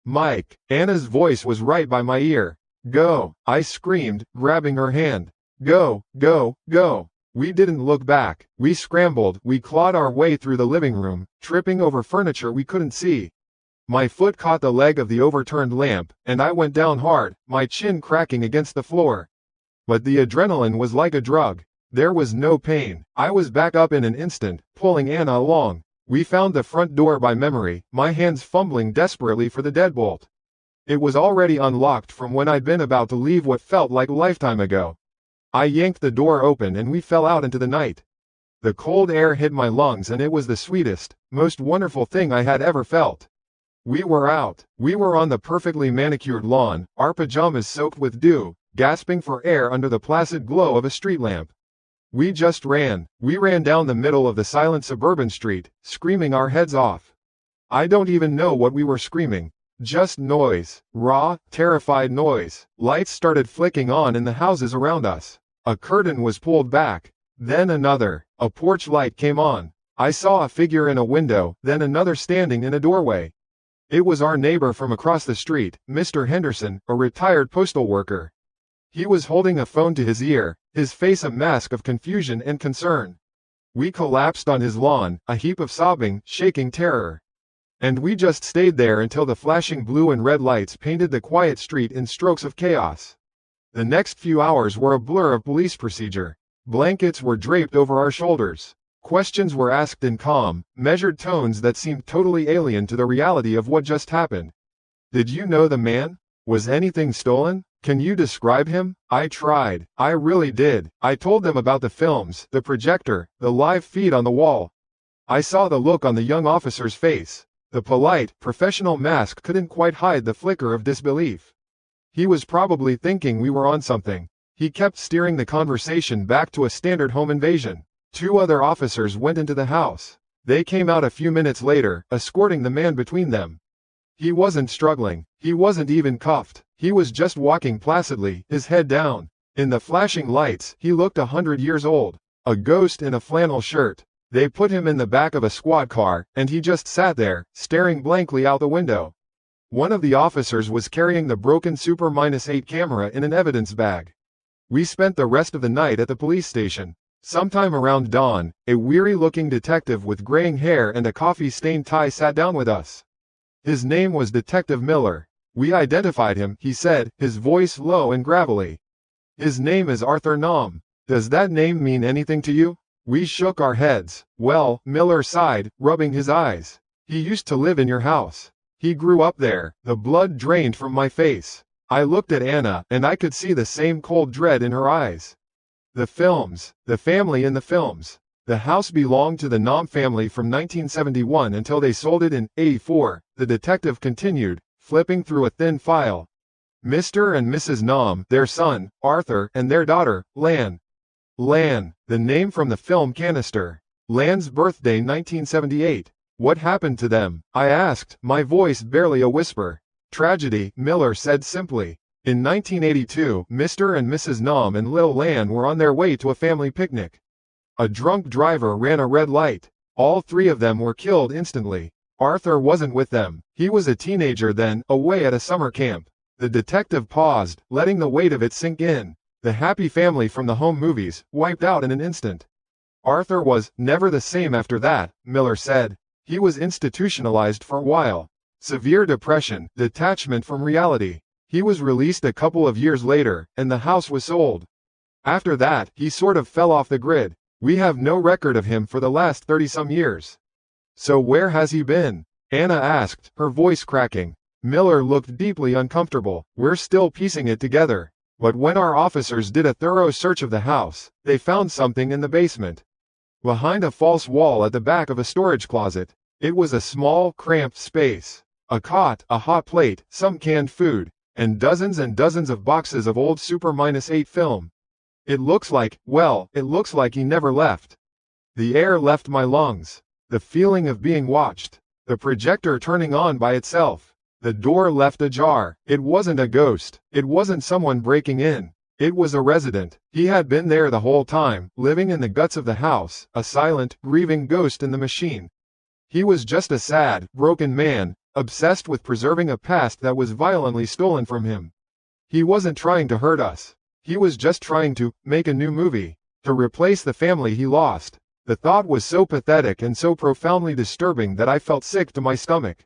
Mike, Anna's voice was right by my ear. Go, I screamed, grabbing her hand. Go, go, go. We didn't look back. We scrambled, we clawed our way through the living room, tripping over furniture we couldn't see. My foot caught the leg of the overturned lamp, and I went down hard, my chin cracking against the floor. But the adrenaline was like a drug. There was no pain. I was back up in an instant, pulling Anna along. We found the front door by memory, my hands fumbling desperately for the deadbolt. It was already unlocked from when I'd been about to leave what felt like a lifetime ago. I yanked the door open and we fell out into the night. The cold air hit my lungs and it was the sweetest, most wonderful thing I had ever felt. We were out. We were on the perfectly manicured lawn, our pajamas soaked with dew, gasping for air under the placid glow of a street lamp. We just ran. We ran down the middle of the silent suburban street, screaming our heads off. I don't even know what we were screaming. Just noise. Raw, terrified noise. Lights started flicking on in the houses around us. A curtain was pulled back. Then another. A porch light came on. I saw a figure in a window, then another standing in a doorway. It was our neighbor from across the street, Mr. Henderson, a retired postal worker. He was holding a phone to his ear, his face a mask of confusion and concern. We collapsed on his lawn, a heap of sobbing, shaking terror. And we just stayed there until the flashing blue and red lights painted the quiet street in strokes of chaos. The next few hours were a blur of police procedure. Blankets were draped over our shoulders. Questions were asked in calm, measured tones that seemed totally alien to the reality of what just happened. Did you know the man? Was anything stolen? Can you describe him? I tried. I really did. I told them about the films, the projector, the live feed on the wall. I saw the look on the young officer's face. The polite, professional mask couldn't quite hide the flicker of disbelief. He was probably thinking we were on something. He kept steering the conversation back to a standard home invasion. 2 other officers went into the house. They came out a few minutes later, escorting the man between them. He wasn't struggling. He wasn't even cuffed. He was just walking placidly, his head down. In the flashing lights, he looked 100 years old. A ghost in a flannel shirt. They put him in the back of a squad car, and he just sat there, staring blankly out the window. One of the officers was carrying the broken Super-8 camera in an evidence bag. We spent the rest of the night at the police station. Sometime around dawn, a weary-looking detective with graying hair and a coffee-stained tie sat down with us. His name was Detective Miller. We identified him, he said, his voice low and gravelly. His name is Arthur Naum. Does that name mean anything to you? We shook our heads. Well, Miller sighed, rubbing his eyes. He used to live in your house. He grew up there. The blood drained from my face. I looked at Anna, and I could see the same cold dread in her eyes. The films. The family in the films. The house belonged to the Naum family from 1971 until they sold it in '84, the detective continued, flipping through a thin file. Mr. and Mrs. Naum, their son, Arthur, and their daughter, Lan. Lan, the name from the film Canister. Lan's birthday 1978. What happened to them? I asked, my voice barely a whisper. Tragedy, Miller said simply. In 1982, Mr. and Mrs. Naum and Lil Lan were on their way to a family picnic. A drunk driver ran a red light. All 3 of them were killed instantly. Arthur wasn't with them. He was a teenager then, away at a summer camp. The detective paused, letting the weight of it sink in. The happy family from the home movies, wiped out in an instant. Arthur was never the same after that, Miller said. He was institutionalized for a while. Severe depression, detachment from reality. He was released a couple of years later, and the house was sold. After that, he sort of fell off the grid. We have no record of him for the last 30-some years. So where has he been? Anna asked, her voice cracking. Miller looked deeply uncomfortable. We're still piecing it together. But when our officers did a thorough search of the house, they found something in the basement. Behind a false wall at the back of a storage closet. It was a small, cramped space. A cot, a hot plate, some canned food, and dozens of boxes of old Super-8 film. It looks like he never left. The air left my lungs. The feeling of being watched. The projector turning on by itself. The door left ajar. It wasn't a ghost. It wasn't someone breaking in. It was a resident. He had been there the whole time, living in the guts of the house, a silent, grieving ghost in the machine. He was just a sad, broken man, obsessed with preserving a past that was violently stolen from him. He wasn't trying to hurt us. He was just trying to make a new movie, to replace the family he lost. The thought was so pathetic and so profoundly disturbing that I felt sick to my stomach.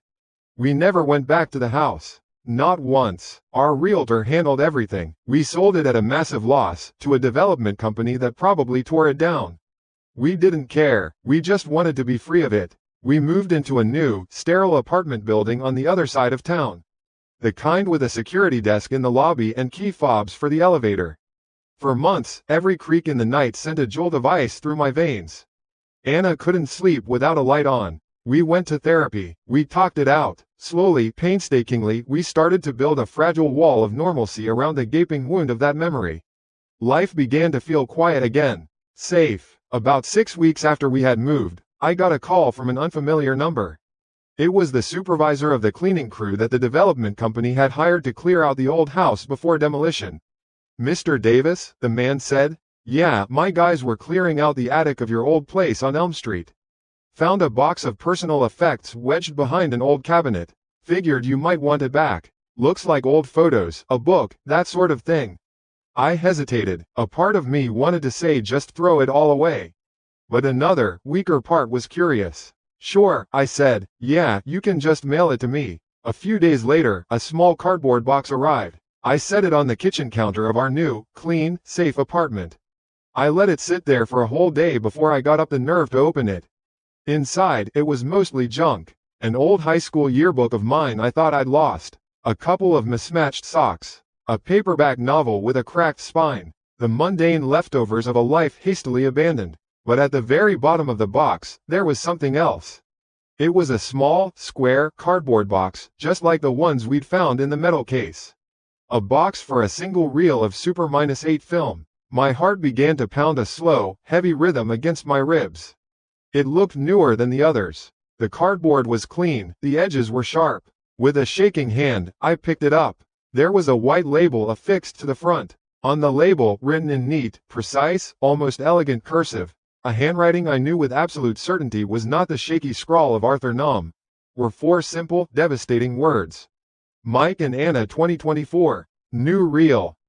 We never went back to the house. Not once. Our realtor handled everything. We sold it at a massive loss, to a development company that probably tore it down. We didn't care. We just wanted to be free of it. We moved into a new, sterile apartment building on the other side of town. The kind with a security desk in the lobby and key fobs for the elevator. For months, every creak in the night sent a jolt of ice through my veins. Anna couldn't sleep without a light on. We went to therapy. We talked it out. Slowly, painstakingly, we started to build a fragile wall of normalcy around the gaping wound of that memory. Life began to feel quiet again. Safe. About 6 weeks after we had moved, I got a call from an unfamiliar number. It was the supervisor of the cleaning crew that the development company had hired to clear out the old house before demolition. Mr. Davis, the man said. Yeah, my guys were clearing out the attic of your old place on Elm Street. Found a box of personal effects wedged behind an old cabinet. Figured you might want it back. Looks like old photos, a book, that sort of thing. I hesitated. A part of me wanted to say just throw it all away. But another, weaker part was curious. Sure, I said, yeah, you can just mail it to me. A few days later, a small cardboard box arrived. I set it on the kitchen counter of our new, clean, safe apartment. I let it sit there for a whole day before I got up the nerve to open it. Inside, it was mostly junk. An old high school yearbook of mine I thought I'd lost. A couple of mismatched socks. A paperback novel with a cracked spine. The mundane leftovers of a life hastily abandoned. But at the very bottom of the box, there was something else. It was a small, square, cardboard box, just like the ones we'd found in the metal case. A box for a single reel of Super -8 film. My heart began to pound a slow, heavy rhythm against my ribs. It looked newer than the others. The cardboard was clean, the edges were sharp. With a shaking hand, I picked it up. There was a white label affixed to the front. On the label, written in neat, precise, almost elegant cursive, a handwriting I knew with absolute certainty was not the shaky scrawl of Arthur Numb, were 4 simple, devastating words. Mike and Anna 2024. New reel.